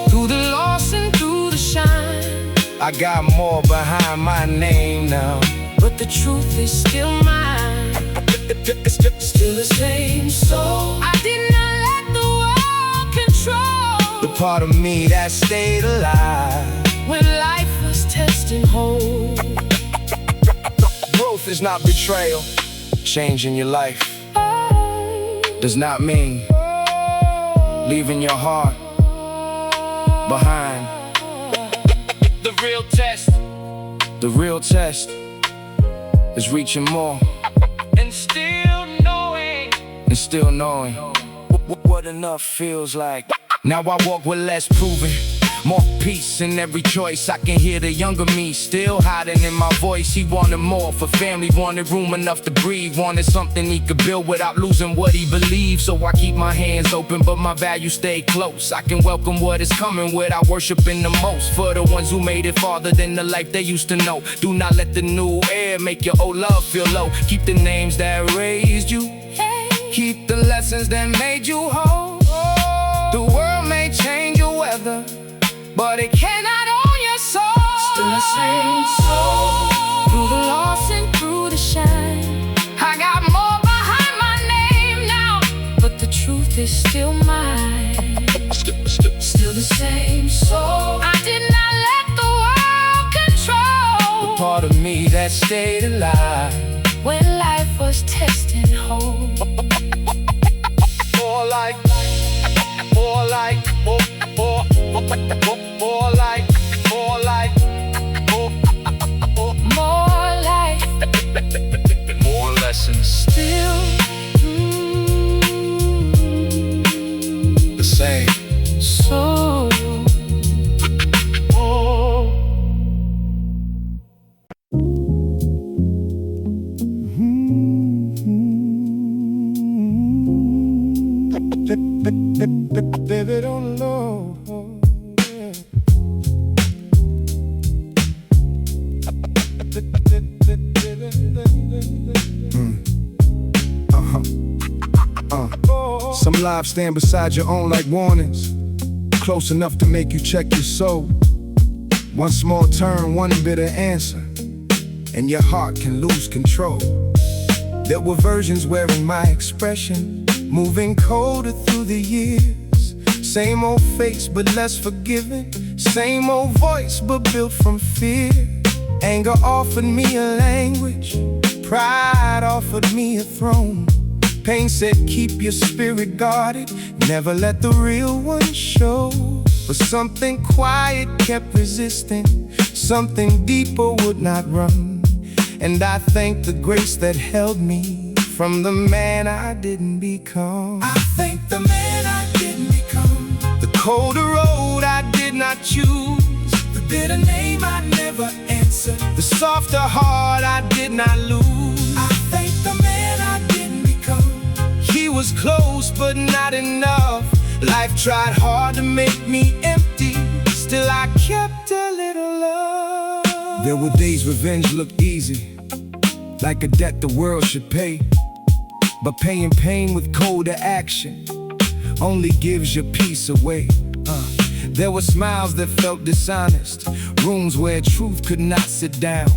through the loss and through the shine. I got more behind my name now, but the truth is still mine. Still the same soul, I did not let the world control the part of me that stayed alive when life was testing hold. Growth is not betrayal. Changing your life does not mean leaving your heart behind. The real test is reaching more and still knowing what enough feels like. Now I walk with less proving, more peace in every choice. I can hear the younger me still hiding in my voice. He wanted more for family, wanted room enough to breathe, wanted something he could build without losing what he believes. So I keep my hands open, but my values stay close. I can welcome what is coming without worshiping the most. For the ones who made it farther than the life they used to know. Do not let the new air make your old love feel low. Keep the names that raised you, keep the lessons that made you whole. The world may change your weather, but it cannot own your soul. Still the same soul, through the loss and through the shine. I got more behind my name now, but the truth is still mine. Still the same soul, I did not let the world control the part of me that stayed alive when life was testing hold. More like, more like, more like, more like, more lessons. Still the same soul. Baby, don't know. Some lives stand beside your own like warnings, close enough to make you check your soul. One small turn, one bitter answer, and your heart can lose control. There were versions wearing my expression, moving colder through the years. Same old face but less forgiving, same old voice but built from fear. Anger offered me a language, pride offered me a throne. Pain said keep your spirit guarded, never let the real one show. But something quiet kept resisting, something deeper would not run. And I thank the grace that held me from the man I didn't become. I thank the man I didn't become, The colder road I did not choose, the bitter name I never answered, the softer heart I did not lose. I thank the man I didn't become. He was close but not enough. Life tried hard to make me empty, still I kept a little love. There were days revenge looked easy, like a debt the world should pay. But paying pain with colder action only gives your peace away. There were smiles that felt dishonest, rooms where truth could not sit down.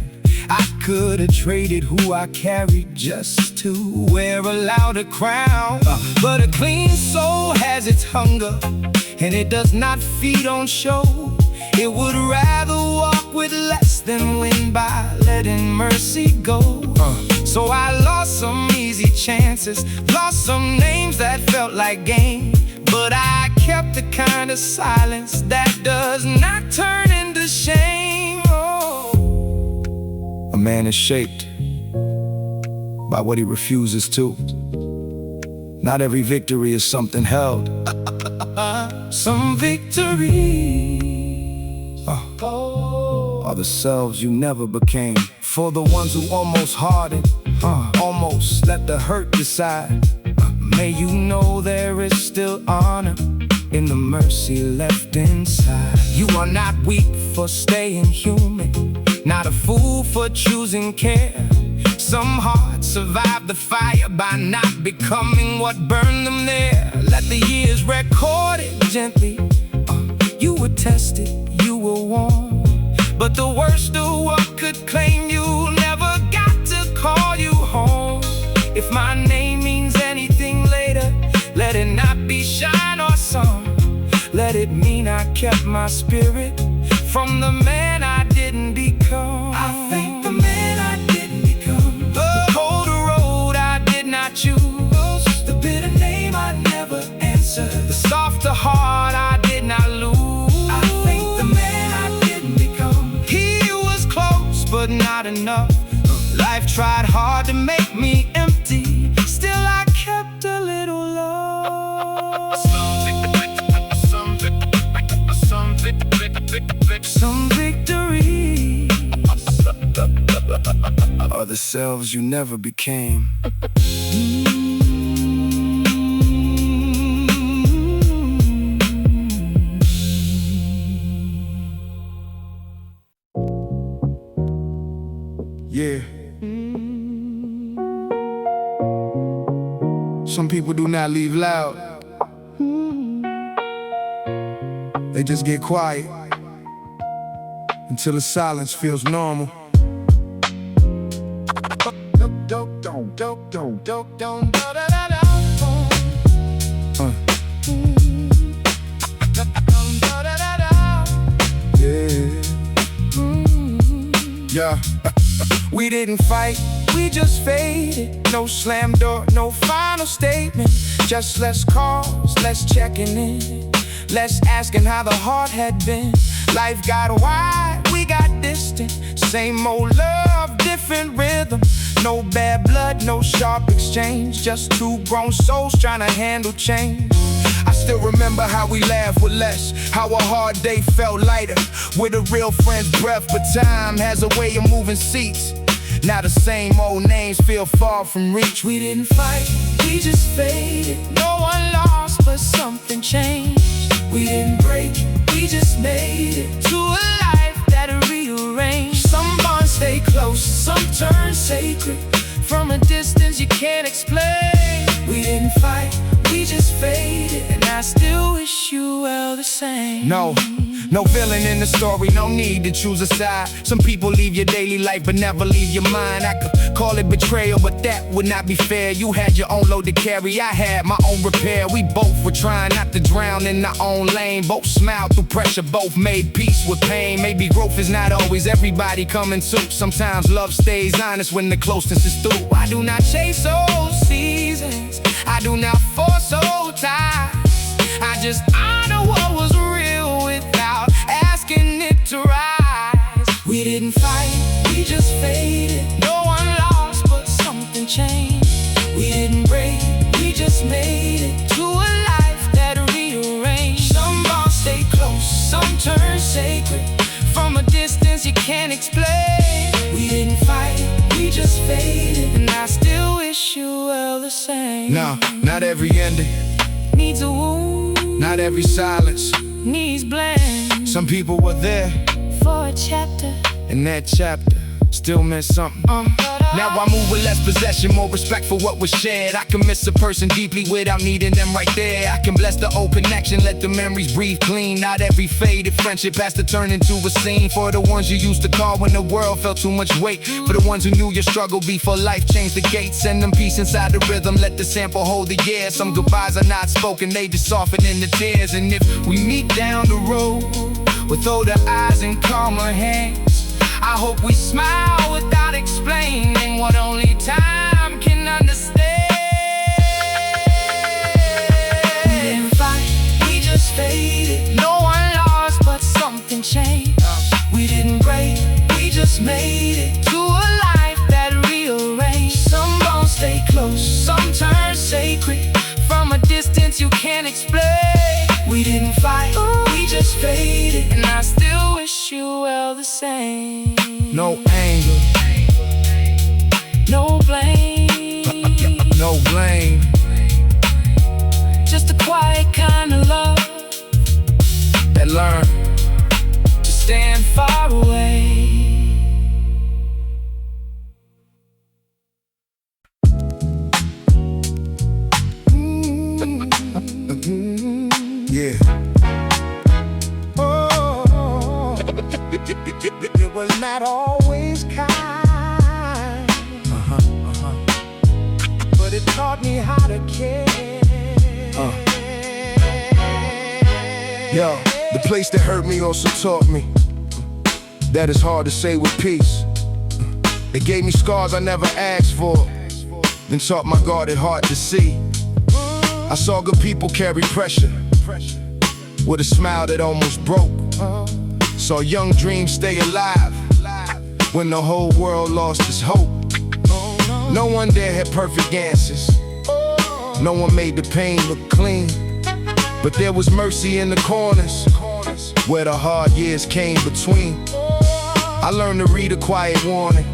I could have traded who I carried just to wear a louder crown. But a clean soul has its hunger, and it does not feed on show. It would rather walk with less than win by letting mercy go. So I lost some easy chances, lost some names that felt like game. But I kept the kind of silence that does not turn into shame. A man is shaped by what he refuses to. Not every victory is something held. Some victories are the selves you never became. For the ones who almost hardened, almost let the hurt decide, may you know there is still honor in the mercy left inside. You are not weak for staying human, not a fool for choosing care. Some hearts survive the fire by not becoming what burned them there. Let the years record it gently. You were tested, you were warned, but the worst of what could claim you never got to call you home. If my name means anything later, let it not be shine or song. Let it mean I kept my spirit from the man I didn't become. I thank the man I didn't become, The colder road I did not choose, the bitter name I never answered, the softer heart I did not lose. I thank the man I didn't become. He was close but not enough. Life tried hard to make me empty, still I kept a little love. Some victories are the selves you never became. Yeah. Some people do not leave loud. They just get quiet until the silence feels normal. Yeah. We didn't fight, we just faded. No slam door, no final statement. Just less calls, less checking in, less asking how the heart had been. Life got wide, we got distant. Same old love, different rhythm. No bad blood, no sharp exchange. Just two grown souls trying to handle change. I still remember how we laughed with less, how a hard day felt lighter with a real friend's breath. But time has a way of moving seats. Now the same old names feel far from reach. We didn't fight, we just faded. No one lost, but something changed. We didn't break, we just made it To a life that rearranged. Some bonds stay close, some turn sacred. From a distance you can't explain. We didn't fight, we just faded. And I still wish you well the same. No villain in the story, no need to choose a side. Some people leave your daily life but never leave your mind. I could call it betrayal, but that would not be fair. You had your own load to carry, I had my own repair. We both were trying not to drown in our own lane. Both smiled through pressure, both made peace with pain. Maybe growth is not always everybody coming to. Sometimes love stays honest when the closeness is through. I do not chase old seasons, I do not force old ties. I just honor what was real We didn't fight, we just faded. No one lost, but something changed. We didn't break, we just made it to a life that rearranged. Some bonds stay close, some turn sacred. From a distance you can't explain. We didn't fight, we just faded. And I still wish you well the same. No, not every ending needs a wound. Not every silence needs blame. Some people were there for a chapter, and that chapter still meant something. Now I move with less possession, more respect for what was shared. I can miss a person deeply without needing them right there. I can bless the old connection, let the memories breathe clean. Not every faded friendship has to turn into a scene. For the ones you used to call when the world felt too much weight. For the ones who knew your struggle before life changed the gate. Send them peace inside the rhythm, let the sample hold the year. Some goodbyes are not spoken, they just soften in the tears. And if we meet down the road with older eyes and calmer hands, I hope we smile without explaining what only time can understand. We didn't fight, we just faded. No one lost, but something changed. We didn't break, we just made it to a life that rearranged. Some bonds stay close, some turn sacred. From a distance you can't explain. We didn't fight, we just faded. And I still wish you well the same. No anger, no blame, no blame. Just a quiet kind of love that learned to stand far away. Yeah. Oh, it was not always kind, but it taught me how to care. Yo, the place that hurt me also taught me that it's hard to say with peace. It gave me scars I never asked for, then taught my guarded heart to see. I saw good people carry pressure with a smile that almost broke. Saw young dreams stay alive when the whole world lost its hope. No one there had perfect answers. No one made the pain look clean. But there was mercy in the corners where the hard years came between. I learned to read a quiet warning,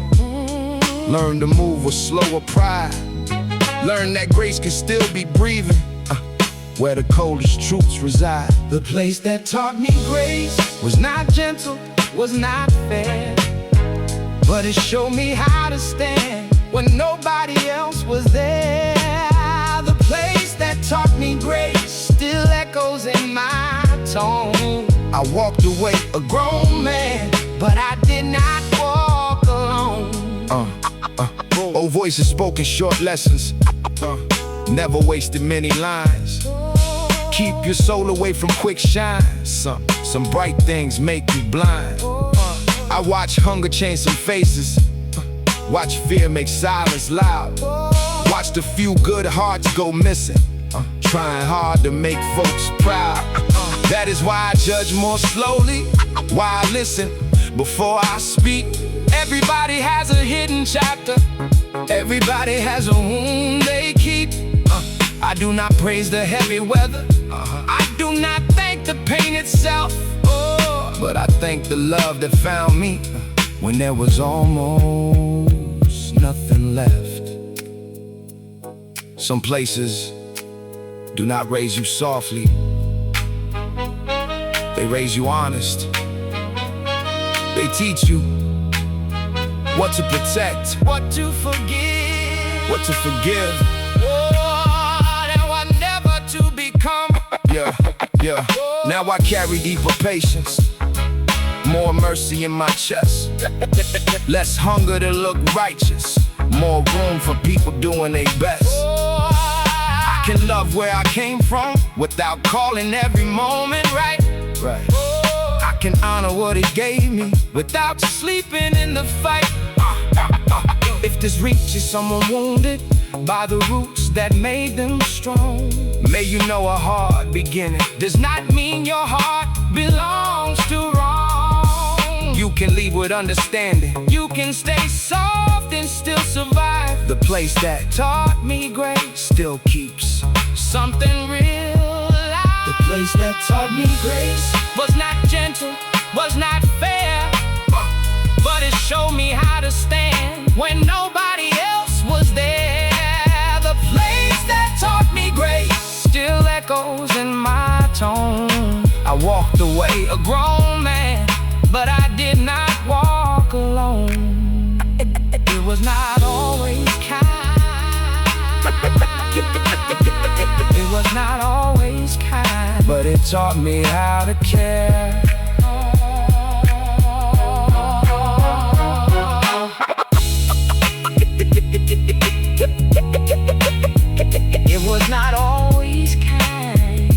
learned to move with slower pride, learned that grace can still be breathing where the coldest truths reside. The place that taught me grace was not gentle, was not fair, but it showed me how to stand when nobody else was there. The place that taught me grace still echoes in my tone. I walked away a grown man, but I did not walk alone. Old voices spoken short lessons, never wasted many lines. Keep your soul away from quick shine. Some bright things make you blind. I watch hunger change some faces, watch fear make silence loud, watch the few good hearts go missing, trying hard to make folks proud. That is why I judge more slowly, why I listen before I speak. Everybody has a hidden chapter, everybody has a wound they keep. I do not praise the heavy weather, I do not thank the pain itself, but I thank the love that found me when there was almost nothing left. Some places do not raise you softly, they raise you honest. They teach you what to protect, what to forgive, what to forgive, and what never to become. Yeah. Now I carry deeper patience, more mercy in my chest, less hunger to look righteous, more room for people doing their best. I can love where I came from without calling every moment right. I can honor what it gave me without sleeping in the fight. If this reaches someone wounded by the roots that made them strong, may you know a hard beginning does not mean your heart belongs to wrong. you can leave with understanding. You can stay soft and still survive. The place that Taught me grace, still keeps something real alive. the place that taught me grace. Was not gentle, was not fair, but it showed me how to stand when nobody else was there. The place that taught me grace still echoes in my tone. I walked away A grown man, but I did not walk alone. It was not always kind. It was not always kind, but it taught me how to care. it was not always kind.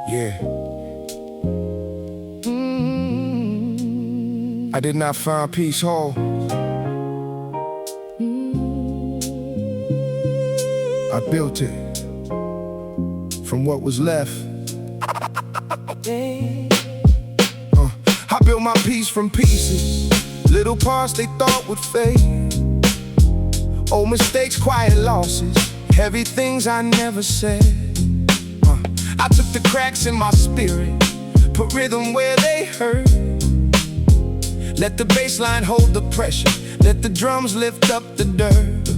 Yeah. I did not find peace whole. I built it from what was left. I built my peace from pieces, little parts they thought would fade. Old mistakes, quiet losses, heavy things I never said. I took the cracks in my spirit, put rhythm where they hurt. Let the bass line hold the pressure, let the drums lift up the dirt.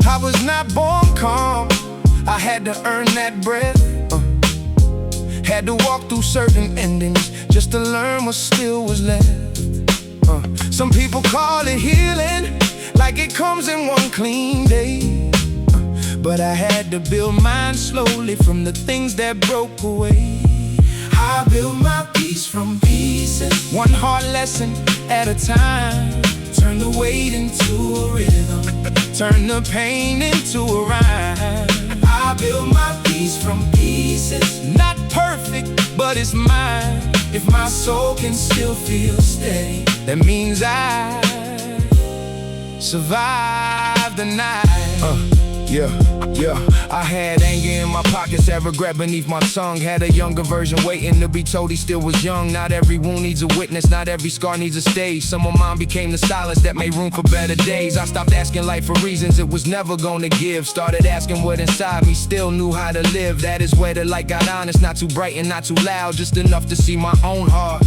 I was not born calm, I had to earn that breath. Had to walk through certain endings just to learn what still was left. Some people call it healing, like it comes in one clean day. But I had to build mine slowly from the things that broke away. I built my peace from pieces, one hard lesson at a time. Turn the weight into a rhythm, turn the pain into a rhyme. I built my peace from pieces, not perfect, but it's mine. If my soul can still feel steady, that means I survived the night. Yeah, I had anger in my pockets, had regret beneath my tongue. Had a younger version waiting to be told he still was young. Not every wound needs a witness, not every scar needs a stage. Some of mine became the silence that made room for better days. I stopped asking life for reasons it was never gonna give. Started asking what inside me still knew how to live. That is where the light got honest, not too bright and not too loud, just enough to see my own heart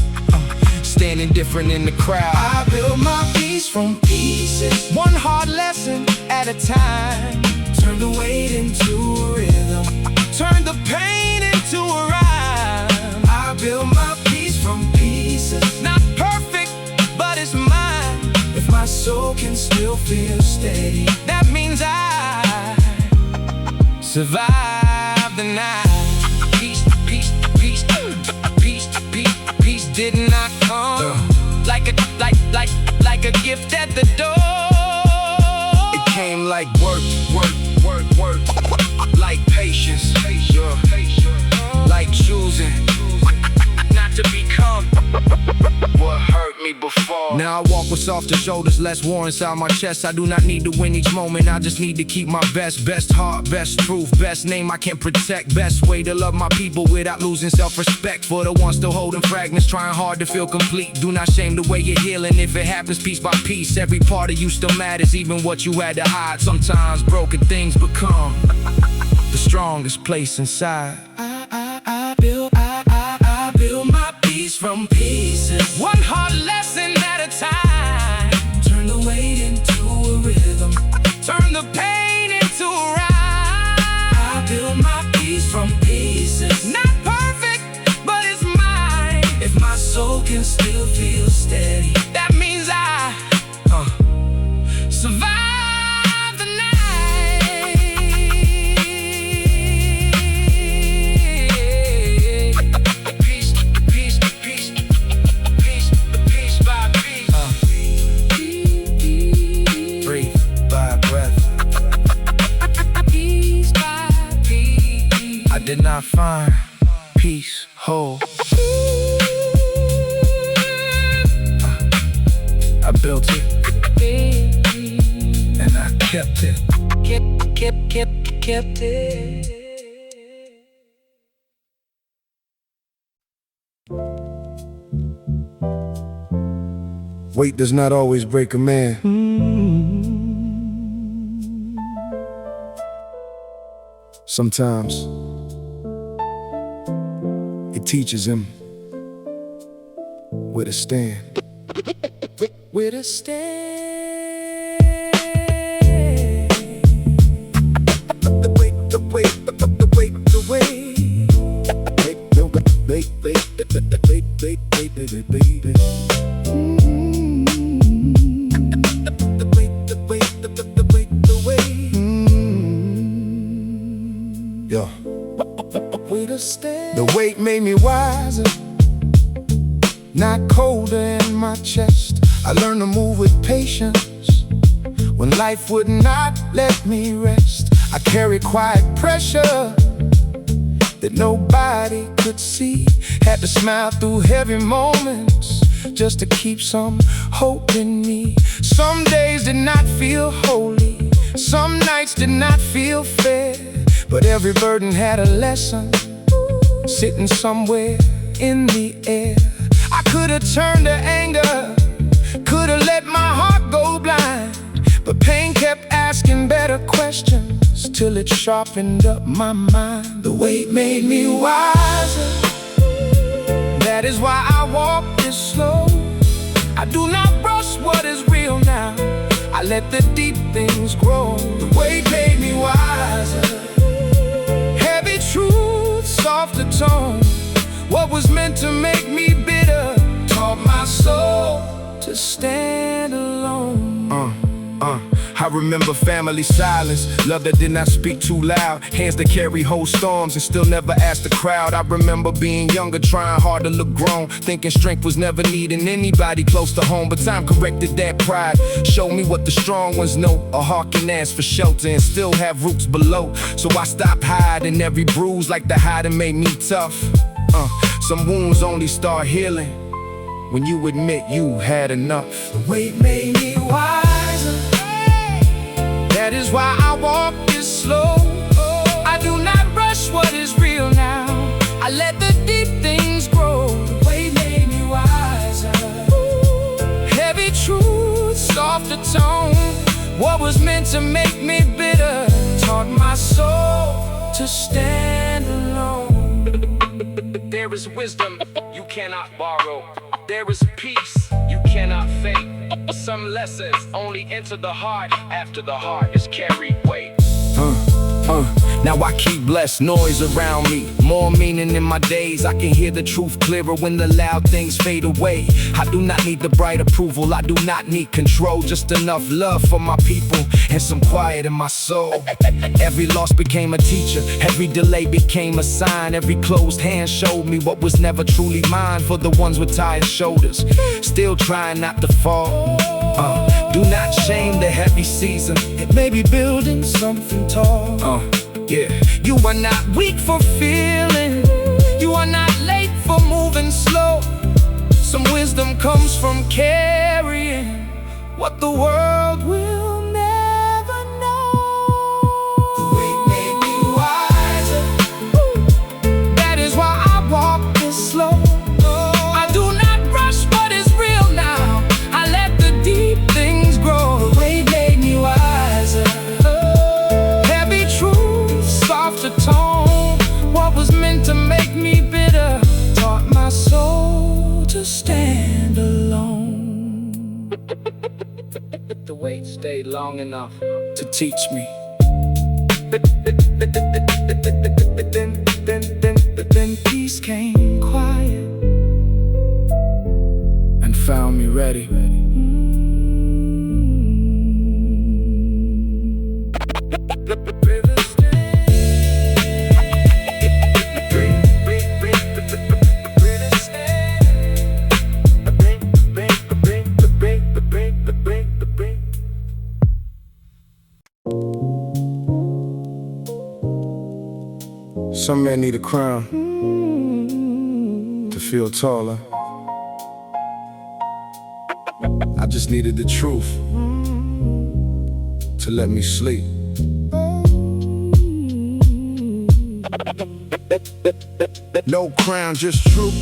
standing different in the crowd. I built my peace from pieces, one hard lesson at a time. Turn the weight into a rhythm, turn the pain into a rhyme. I built my peace from pieces, not perfect, but it's mine. If my soul can still feel steady, that means I survived the night. Peace, peace, peace, peace, peace, peace did not come like a gift at the door. It came like work, like patience, like choosing not to become what hurt me before. Now I walk with softer shoulders, less war inside my chest. I do not need to win each moment, I just need to keep my best heart, best truth, best name I can protect. Best way to love my people without losing self-respect. For the ones still holding fragments, trying hard to feel complete. Do not shame the way you're healing, if it happens piece by piece. Every part of you still matters, even what you had to hide. Sometimes broken things become the strongest place inside. I build my peace from pieces, one hard lesson at a time. Turn the weight into a rhythm, turn the pain into a rhyme. I build my peace from pieces, not perfect, but it's mine. If my soul can still feel steady, that means I survive. Did not find peace whole. I built it kept it. Kept it. Weight does not always break a man. Sometimes it teaches him where to stand. Where to stand. The weight made me wiser, not colder in my chest. I learned to move with patience when life would not let me rest. I carried quiet pressure that nobody could see. Had to smile through heavy moments just to keep some hope in me. Some days did not feel holy, some nights did not feel fair, but every burden had a lesson sitting somewhere in the air. I could've turned to anger, could've let my heart go blind, but pain kept asking better questions till it sharpened up my mind. The weight made me wiser, that is why I walk this slow. I do not rush what is real now, I let the deep things grow. The weight made me wiser, heavy truth, softer tone. What was meant to make me bitter taught my soul to stand alone. I remember family silence, love that did not speak too loud, hands that carry whole storms and still never asked the crowd. I remember being younger, trying hard to look grown, thinking strength was never needing anybody close to home. But time corrected that pride, showed me what the strong ones know. A heart can ask for shelter and still have roots below. So I stopped hiding every bruise, like the hiding made me tough. Some wounds only start healing when you admit you had enough. The weight made me wiser, that is why I walk this slow. I do not rush what is real now, I let the deep things grow. The weight made me wiser, heavy truth, softer tone. What was meant to make me bitter taught my soul to stand alone. There is wisdom you cannot borrow, there is peace you cannot fake. Some lessons only enter the heart after the heart is carried weight. Now I keep less noise around me, more meaning in my days. I can hear the truth clearer when the loud things fade away. I do not need the bright approval, I do not need control. Just enough love for my people and some quiet in my soul. Every loss became a teacher, every delay became a sign. Every closed hand showed me what was never truly mine. For the ones with tired shoulders, still trying not to fall. Do not shame the heavy season, it may be building something tall. Yeah, you are not weak for feeling, you are not late for moving slow. Some wisdom comes from carrying what the world will never know. The weight made me wiser, that is why I walk this slow. I do not rush what is real now, I let the deep things grow. The weight made me wiser, Heavy truth, softer tone. What was meant to make me bitter taught my soul to stand alone. the weight stayed long enough To teach me. Then peace came quiet and found me ready. Some men need a crown to feel taller. I just needed the truth to let me sleep. No crown, just truth.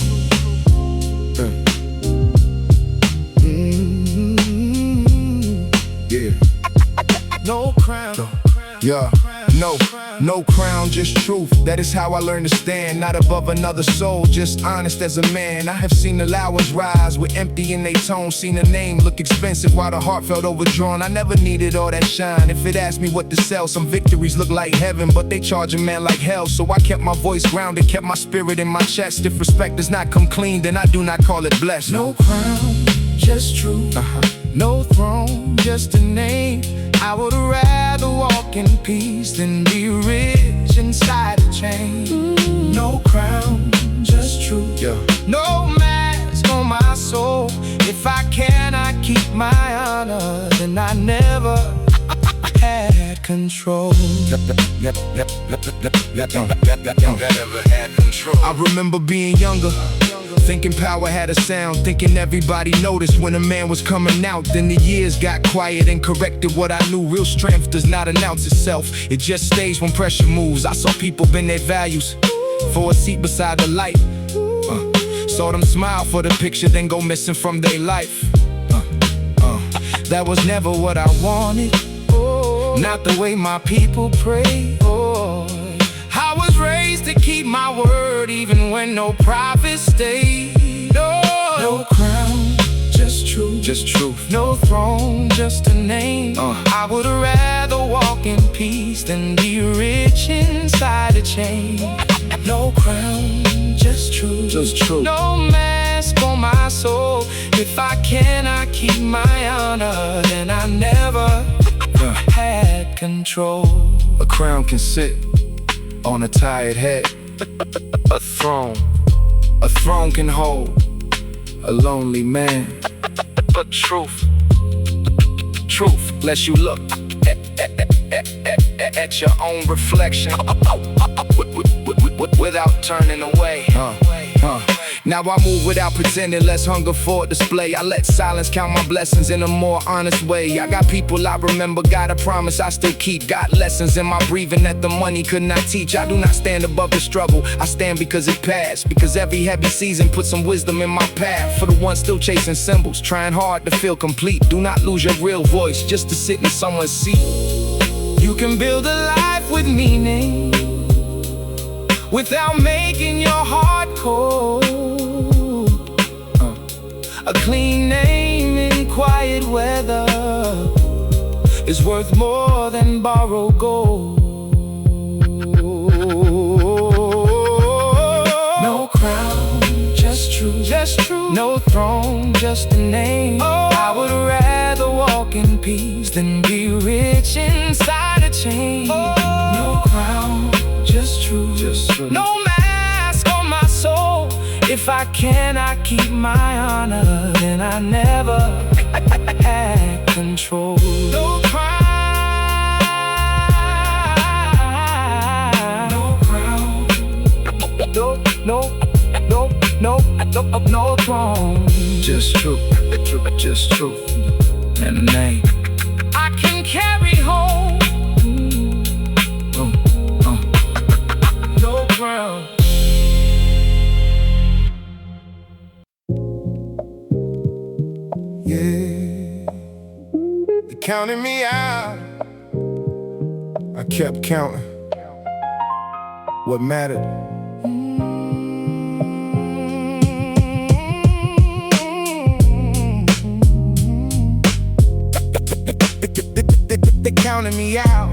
Yeah. No crown. Yeah. No crown, just truth. That is how I learned to stand. Not above another soul, just honest as a man. I have seen the loud ones rise with empty in their tone. Seen a name look expensive while the heart felt overdrawn. I never needed all that shine. If it asked me what to sell, some victories look like heaven, but they charge a man like hell. So I kept my voice grounded, kept my spirit in my chest. If respect does not come clean, then I do not call it blessed. No crown, just truth. No throne, just a name. I would rather walk in peace than be rich inside a chain. No crown, just truth. No mask on my soul. If I cannot keep my honor, then I never had control. I remember being younger, thinking power had a sound, thinking everybody noticed when a man was coming out. Then the years got quiet and corrected what I knew. Real strength does not announce itself, it just stays when pressure moves. I saw people bend their values for a seat beside the light. Saw them smile for the picture, then go missing from their life. That was never what I wanted, not the way my people pray. I was raised to keep my word even when no prophet stayed. No crown, just truth. No throne, just a name. I would rather walk in peace than be rich inside a chain. No crown, just truth. No mask on my soul. If I cannot keep my honor, then I never had control. A crown can sit on a tired head. A throne can hold a lonely man. But truth lets you look at your own reflection without turning away. Now I move without pretending, less hunger for display. I let silence count my blessings in a more honest way. I got people I remember, got a promise I still keep. Got lessons in my breathing that the money could not teach. I do not stand above the struggle, I stand because it passed. Because every heavy season put some wisdom in my path. For the ones still chasing symbols, trying hard to feel complete. Do not lose your real voice just to sit in someone's seat. You can build a life with meaning without making your heart cold. A clean name in quiet weather is worth more than borrowed gold. No crown, just truth. No throne, just a name. I would rather walk in peace than be rich inside a chain. No crown, just truth. No mask on my soul. If I cannot keep my honor, then I never had control. No crown, no throne. Just truth, and a name I can carry home. No crown. Yeah, they counted me out. I kept counting what mattered. They counted me out.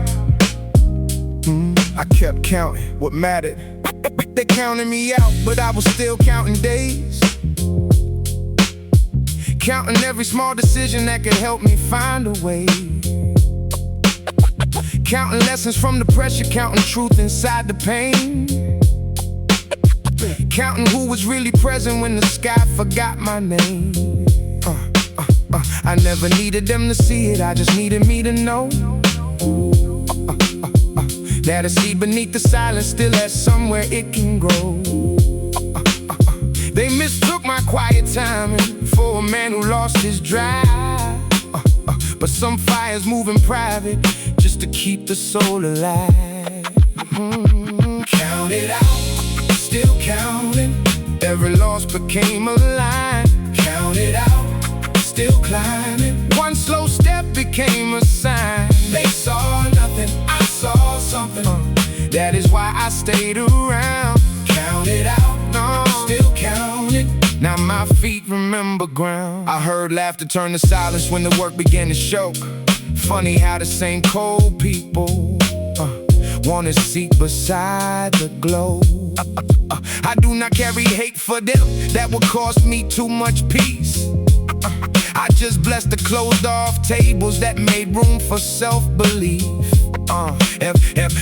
I kept counting what mattered. They counted me out, but I was still counting days. Counting every small decision that could help me find a way. Counting lessons from the pressure, counting truth inside the pain. Counting who was really present when the sky forgot my name. I never needed them to see it, I just needed me to know that a seed beneath the silence still has somewhere it can grow. They mistook my quiet timing for a man who lost his drive. But some fires move in private just to keep the soul alive. Count it out, still counting. Every loss became a line. Count it out, still climbing. One slow step became a sign. They saw nothing, I saw something. That is why I stayed around. Count it out, no, still counting. Now my feet remember ground. I heard laughter turn to silence when the work began to show. Funny how the same cold people want a seat beside the glow. I do not carry hate for them, that would cost me too much peace. I just bless the closed off tables that made room for self-belief.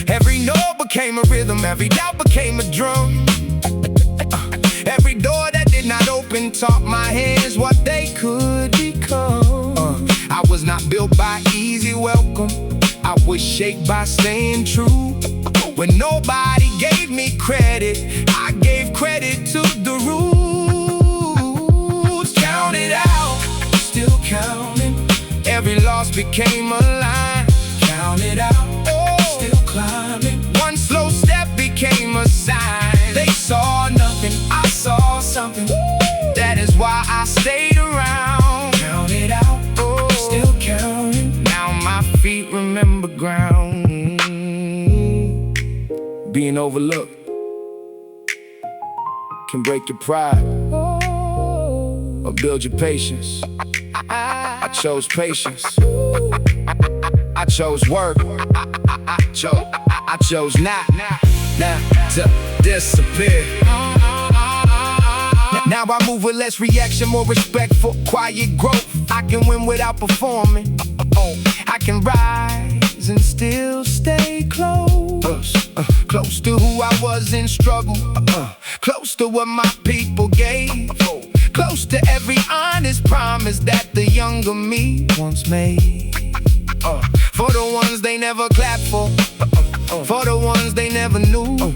Every note became a rhythm, every doubt became a drum. Every door that did not open taught my hands what they could become. I was not built by easy welcome, I was shaped by staying true. When nobody gave me credit, I gave credit to the roots. Count it out, still counting. Every loss became a line. Count it out, still climbing. One slow step became a sign. They saw nothing, I saw something. That is why I stayed around. Count it out, still counting. Now my feet remember ground. Being overlooked can break your pride or build your patience. I chose patience. I chose work. I chose not to disappear. Now I move with less reaction, more respectful, quiet growth. I can win without performing. I can rise and still stay close. Close to who I was in struggle. Close to what my people gave. Close to every honest promise that the younger me once made. For the ones they never clapped for. For the ones they never knew.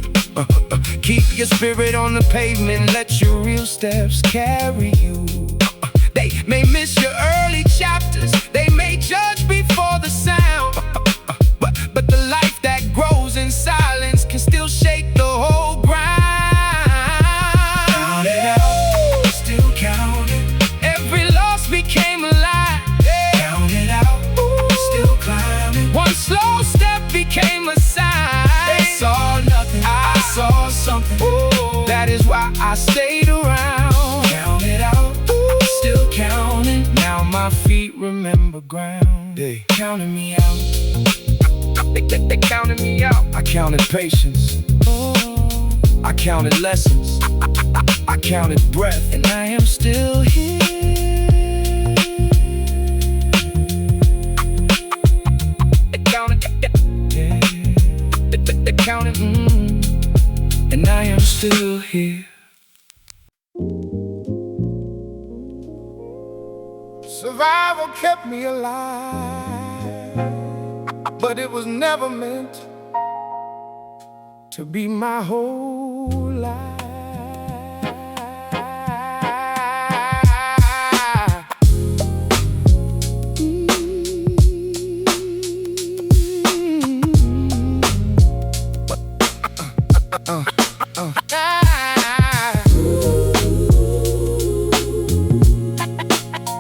Keep your spirit on the pavement, let your real steps carry you. They may miss your early chapters, they may judge before the sound. But the life that grows in silence can still shake the whole ground. Count it out, still counting. Every loss became a lie. Count it out, still climbing. One slow step became a sign. They saw nothing, I saw something. That is why I stayed around. Count it out, still counting. Now my feet remember ground. They counted me out. They counted me out. I counted patience. I counted lessons. I counted breath, and I am still here. They counted, yeah. They counted, and I am still here. Survival kept me alive, but it was never meant to be my whole life.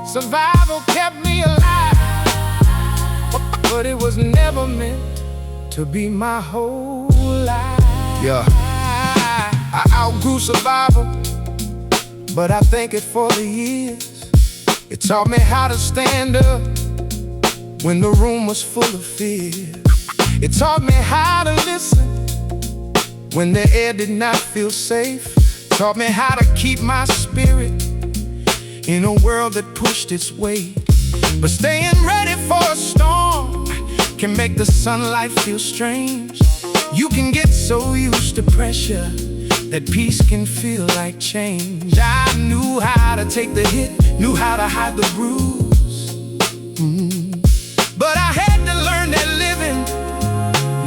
Survival kept me alive, but it was never meant to be my whole life. Yeah, I outgrew survival, but I thank it for the years. It taught me how to stand up when the room was full of fear. It taught me how to listen when the air did not feel safe. Taught me how to keep my spirit in a world that pushed its weight. But staying ready for a storm can make the sunlight feel strange. You can get so used to pressure that peace can feel like change. I knew how to take the hit, knew how to hide the bruise. But I had to learn that living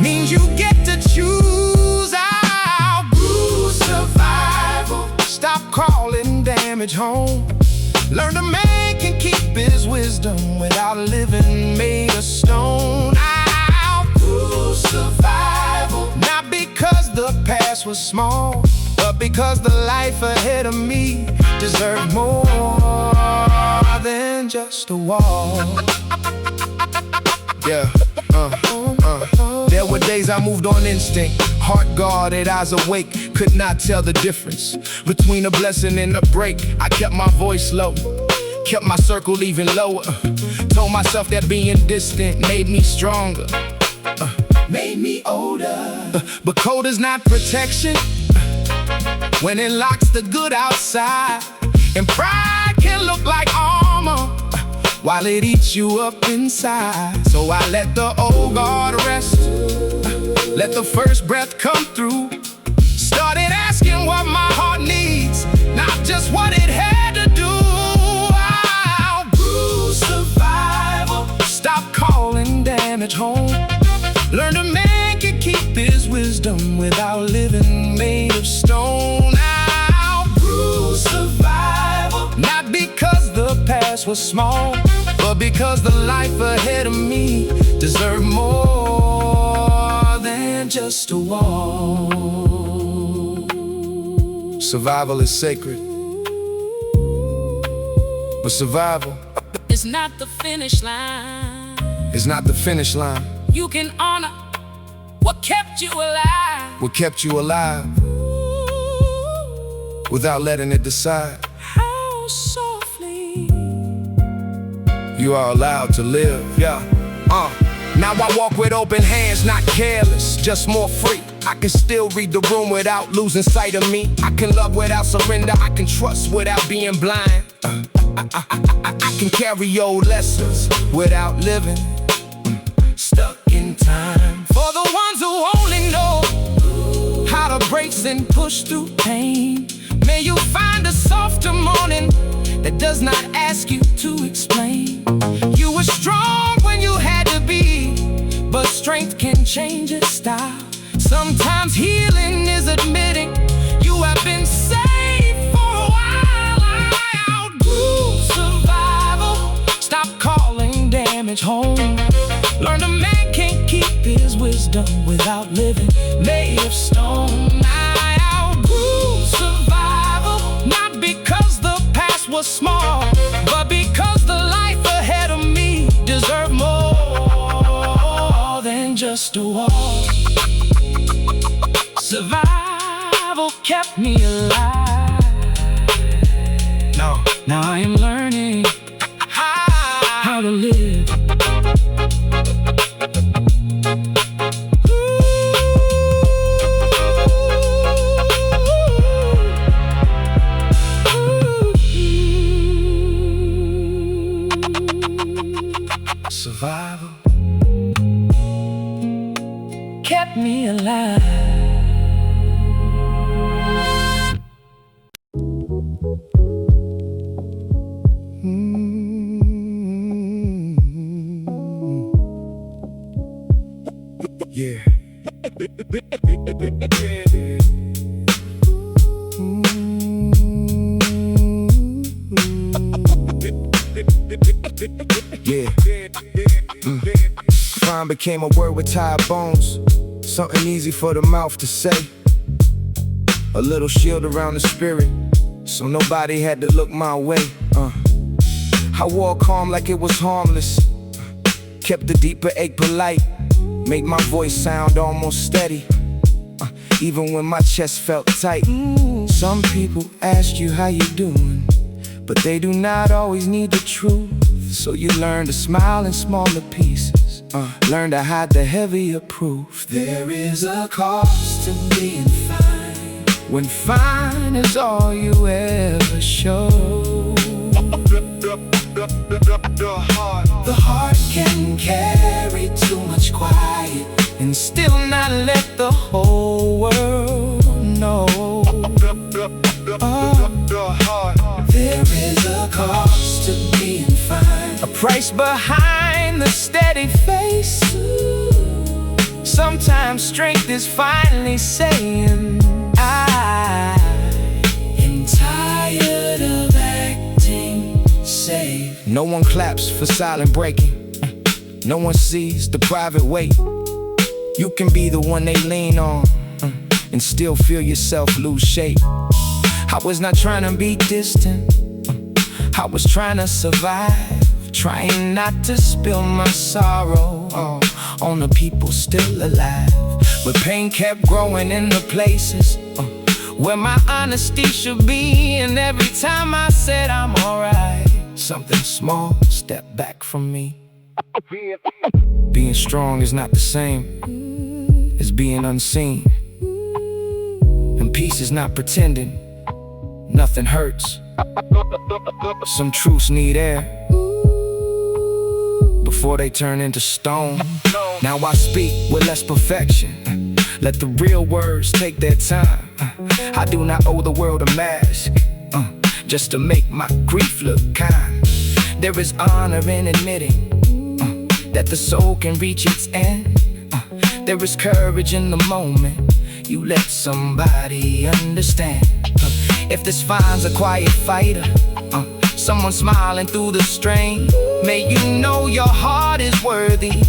means you get to choose. I'll bruise survival. Stop calling damage home. Learn to make man can keep his wisdom without living made of stone. I'll prove survival, not because the past was small, but because the life ahead of me deserved more than just a wall. Yeah, There were days I moved on instinct, heart guarded, eyes awake, could not tell the difference between a blessing and a break. I kept my voice low, kept my circle even lower, told myself that being distant made me stronger, made me older. But code is not protection when it locks the good outside, and pride can look like armor while it eats you up inside. So I let the old guard rest, let the first breath come through, started asking what my heart needs, not just what it had to do. I'll prove survival, stop calling damage home, learn a man can keep his wisdom without living made of stone. I'll prove survival, not because the past was small, but because the life ahead of me deserved more than just a wall. Survival is sacred, but survival It's not the finish line. is not the finish line. You can honor what kept you alive. What kept you alive without letting it decide. How softly You are allowed to live, yeah. Now I walk with open hands, not careless, just more free. I can still read the room without losing sight of me. I can love without surrender, I can trust without being blind. I can carry old lessons without living stuck in time. For the ones who only know how to brace and push through pain, may you find a softer morning that does not ask you to explain. You were strong when you had to be, but strength can change its style. Sometimes healing is admitting you have been saved for a while. I outgrew survival, stop calling damage home, learn a man can't keep his wisdom without living made of stone. I outgrew survival, not because the past was small, but because the life ahead of me deserved more than just a wall. Survival kept me alive. Now I am learning how to live. Survival kept me alive. Yeah. Yeah. Crime became a word with tired bones, something easy for the mouth to say, a little shield around the spirit, so nobody had to look my way. I wore calm like it was harmless, kept the deeper ache polite, made my voice sound almost steady, even when my chest felt tight. Some people ask you how you doing, but they do not always need the truth. So you learn to smile in smaller pieces, learn to hide the heavier proof. There is a cost to being fine, when fine is all you ever show. The heart can carry too much quiet and still not let the whole world know. There is a cost to being fine, a price behind the steady face. Sometimes strength is finally saying, I am tired of acting safe. one claps for silent breaking. No one sees the private weight. You can be the one they lean on and still feel yourself lose shape. I was not trying to be distant. I was trying to survive, trying not to spill my sorrow on the people still alive. But pain kept growing in the places where my honesty should be. And every time I said I'm alright, something small stepped back from me. Being strong is not the same as being unseen. And peace is not pretending nothing hurts. Some truths need air before they turn into stone. Now I speak with less perfection. Let the real words take their time. I do not owe the world a mask just to make my grief look kind. There is honor in admitting that the soul can reach its end. There is courage in the moment you let somebody understand. If this finds a quiet fighter, someone smiling through the strain, may you know your heart is worthy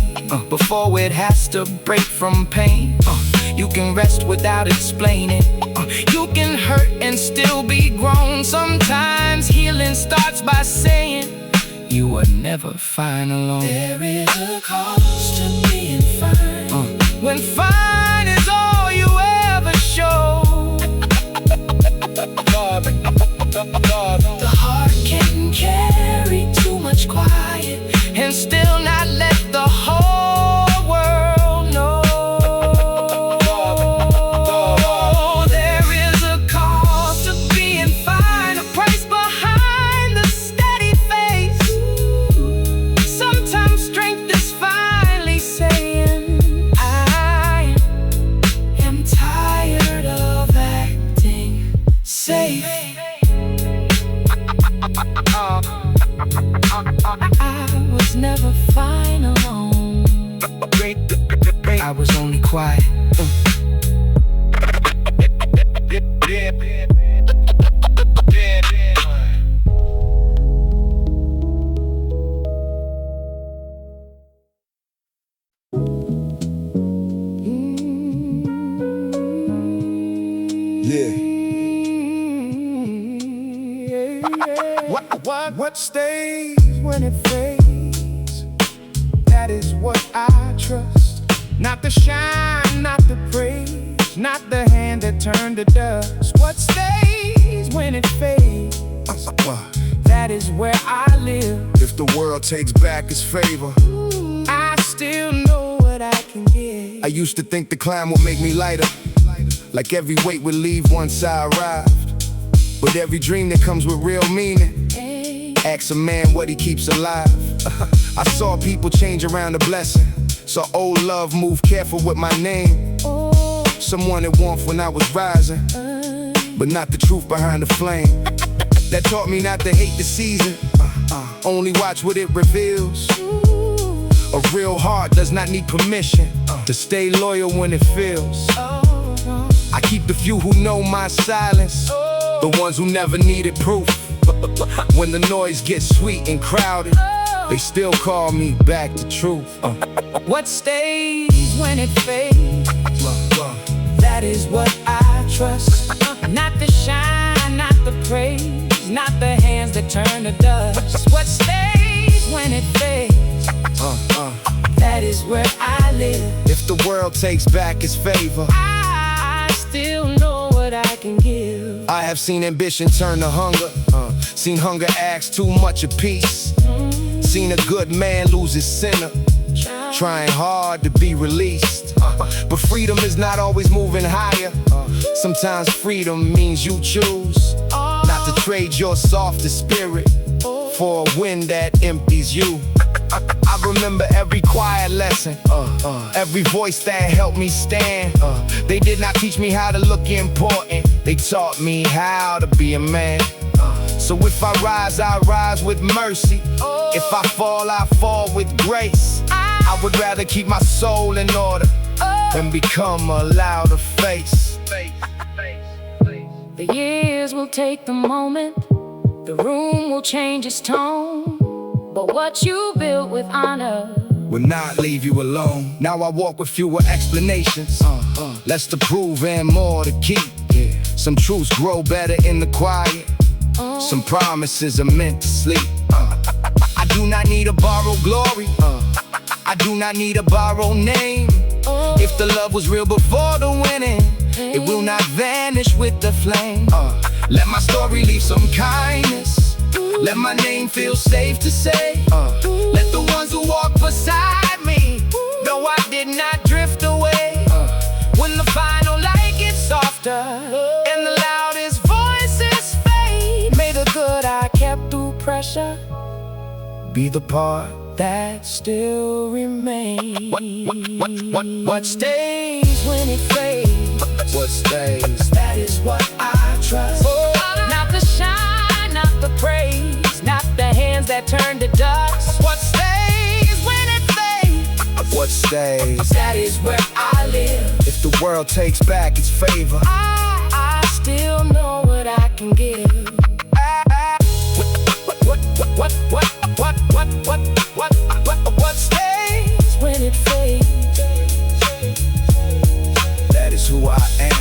before it has to break from pain. You can rest without explaining. You can hurt and still be grown. Sometimes healing starts by saying you are never fine alone. There is a cost to being fine. When fine is all you ever show. The heart can carry too much quiet and still not let the whole world know. There is a cost to being fine, a price behind the steady face. Sometimes strength is finally saying I am tired of acting safe. I was never fine alone. I was only quiet. What stays when it fades? That is what I trust. Not the shine, not the praise, not the hand that turned to dust. What stays when it fades? That is where I live. If the world takes back its favor, I still know what I can give. I used to think the climb would make me lighter, like every weight would leave once I arrived. But every dream that comes with real meaning, ask a man what he keeps alive. I saw people change around a blessing, saw old love move careful with my name. Someone had warmth when I was rising, but not the truth behind the flame. That taught me not to hate the season, only watch what it reveals. A real heart does not need permission to stay loyal when it feels. I keep the few who know my silence, the ones who never needed proof. When the noise gets sweet and crowded, they still call me back to truth. What stays when it fades? That is what I trust. Not the shine, not the praise, not the hands that turn to dust. What stays when it fades? That is where I live. If the world takes back its favor, I still know what I can give. I have seen ambition turn to hunger, seen hunger ask too much of peace, seen a good man lose his sinner, trying hard to be released. But freedom is not always moving higher. Sometimes freedom means you choose not to trade your softest spirit for a wind that empties you. I remember every quiet lesson, every voice that helped me stand. They did not teach me how to look important, they taught me how to be a man. So if I rise with mercy. If I fall with grace. I would rather keep my soul in order than become a louder face. The years will take the moment, the room will change its tone, but what you built with honor will not leave you alone. Now I walk with fewer explanations, less to prove and more to keep. Some truths grow better in the quiet. Some promises are meant to sleep. I do not need to borrow glory. I do not need a borrowed name. If the love was real before the winning, it will not vanish with the flame. Let my story leave some kindness. Let my name feel safe to say. Let the ones who walk beside me know I did not drift away. When the final light gets softer and the loudest voices fade, may the good I kept through pressure be the part that still remains. What stays when it fades? What stays? That is what I trust. Not the shine, not the praise, not the hands that turn to dust. What stays when it fades? What stays? That is where I live. If the world takes back its favor, I still know what I can give. What stays when it fades? That is who I am.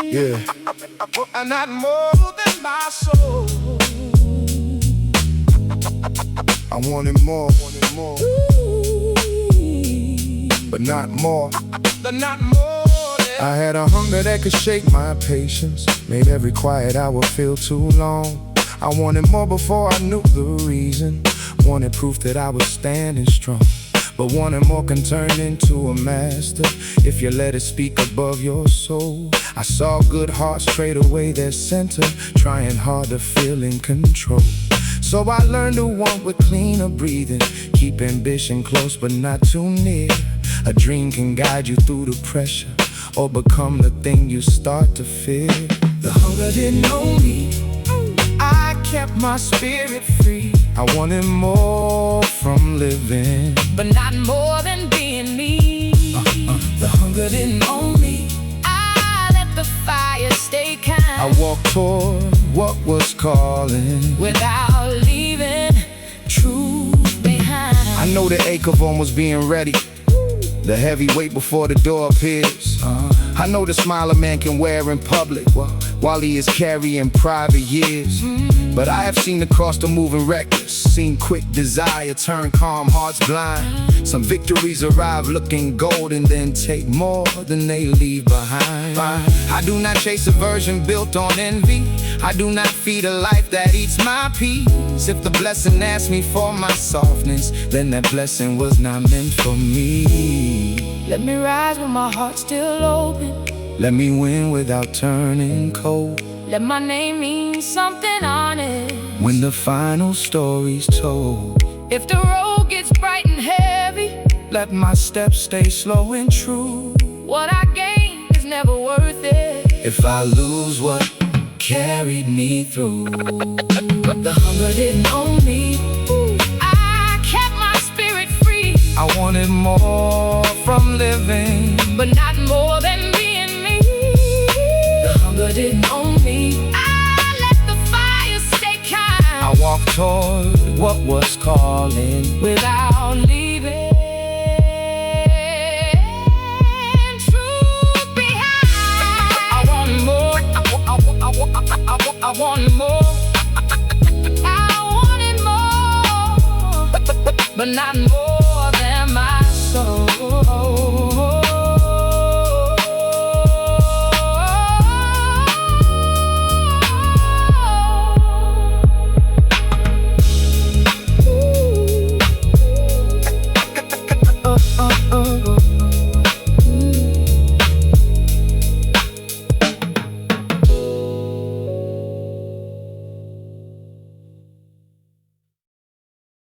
Yeah. I'm not more than my soul. I wanted more, but not more. Not more than I had a hunger that could shake my patience, made every quiet hour feel too long. I wanted more before I knew the reason. Wanted proof that I was standing strong. But wanting more can turn into a master if you let it speak above your soul. I saw good hearts trade away their center, trying hard to feel in control. So I learned to want with cleaner breathing, keep ambition close but not too near. A dream can guide you through the pressure, or become the thing you start to fear. The hunger didn't know me, I kept my spirit free. I wanted more from living, but not more than being me. The hunger didn't own me, I let the fire stay kind. I walked toward what was calling, without leaving truth behind. I know the ache of almost being ready, the heavy weight before the door appears. I know the smile a man can wear in public while he is carrying private years. But I have seen the cost of moving reckless, seen quick desire turn calm hearts blind. Some victories arrive looking golden, then take more than they leave behind. I do not chase a version built on envy, I do not feed a life that eats my peace. If the blessing asked me for my softness, then that blessing was not meant for me. Let me rise with my heart still open, let me win without turning cold. Let my name mean something honest when the final story's told. If the road gets bright and heavy, let my steps stay slow and true. What I gain is never worth it if I lose what carried me through. But the hunger didn't own me, I kept my spirit free. I wanted more from living, but not more than being me. The hunger didn't own me, I let the fire stay kind. I walked toward what was calling, without leaving truth behind. I want more, I want more, I wanted more, but not more.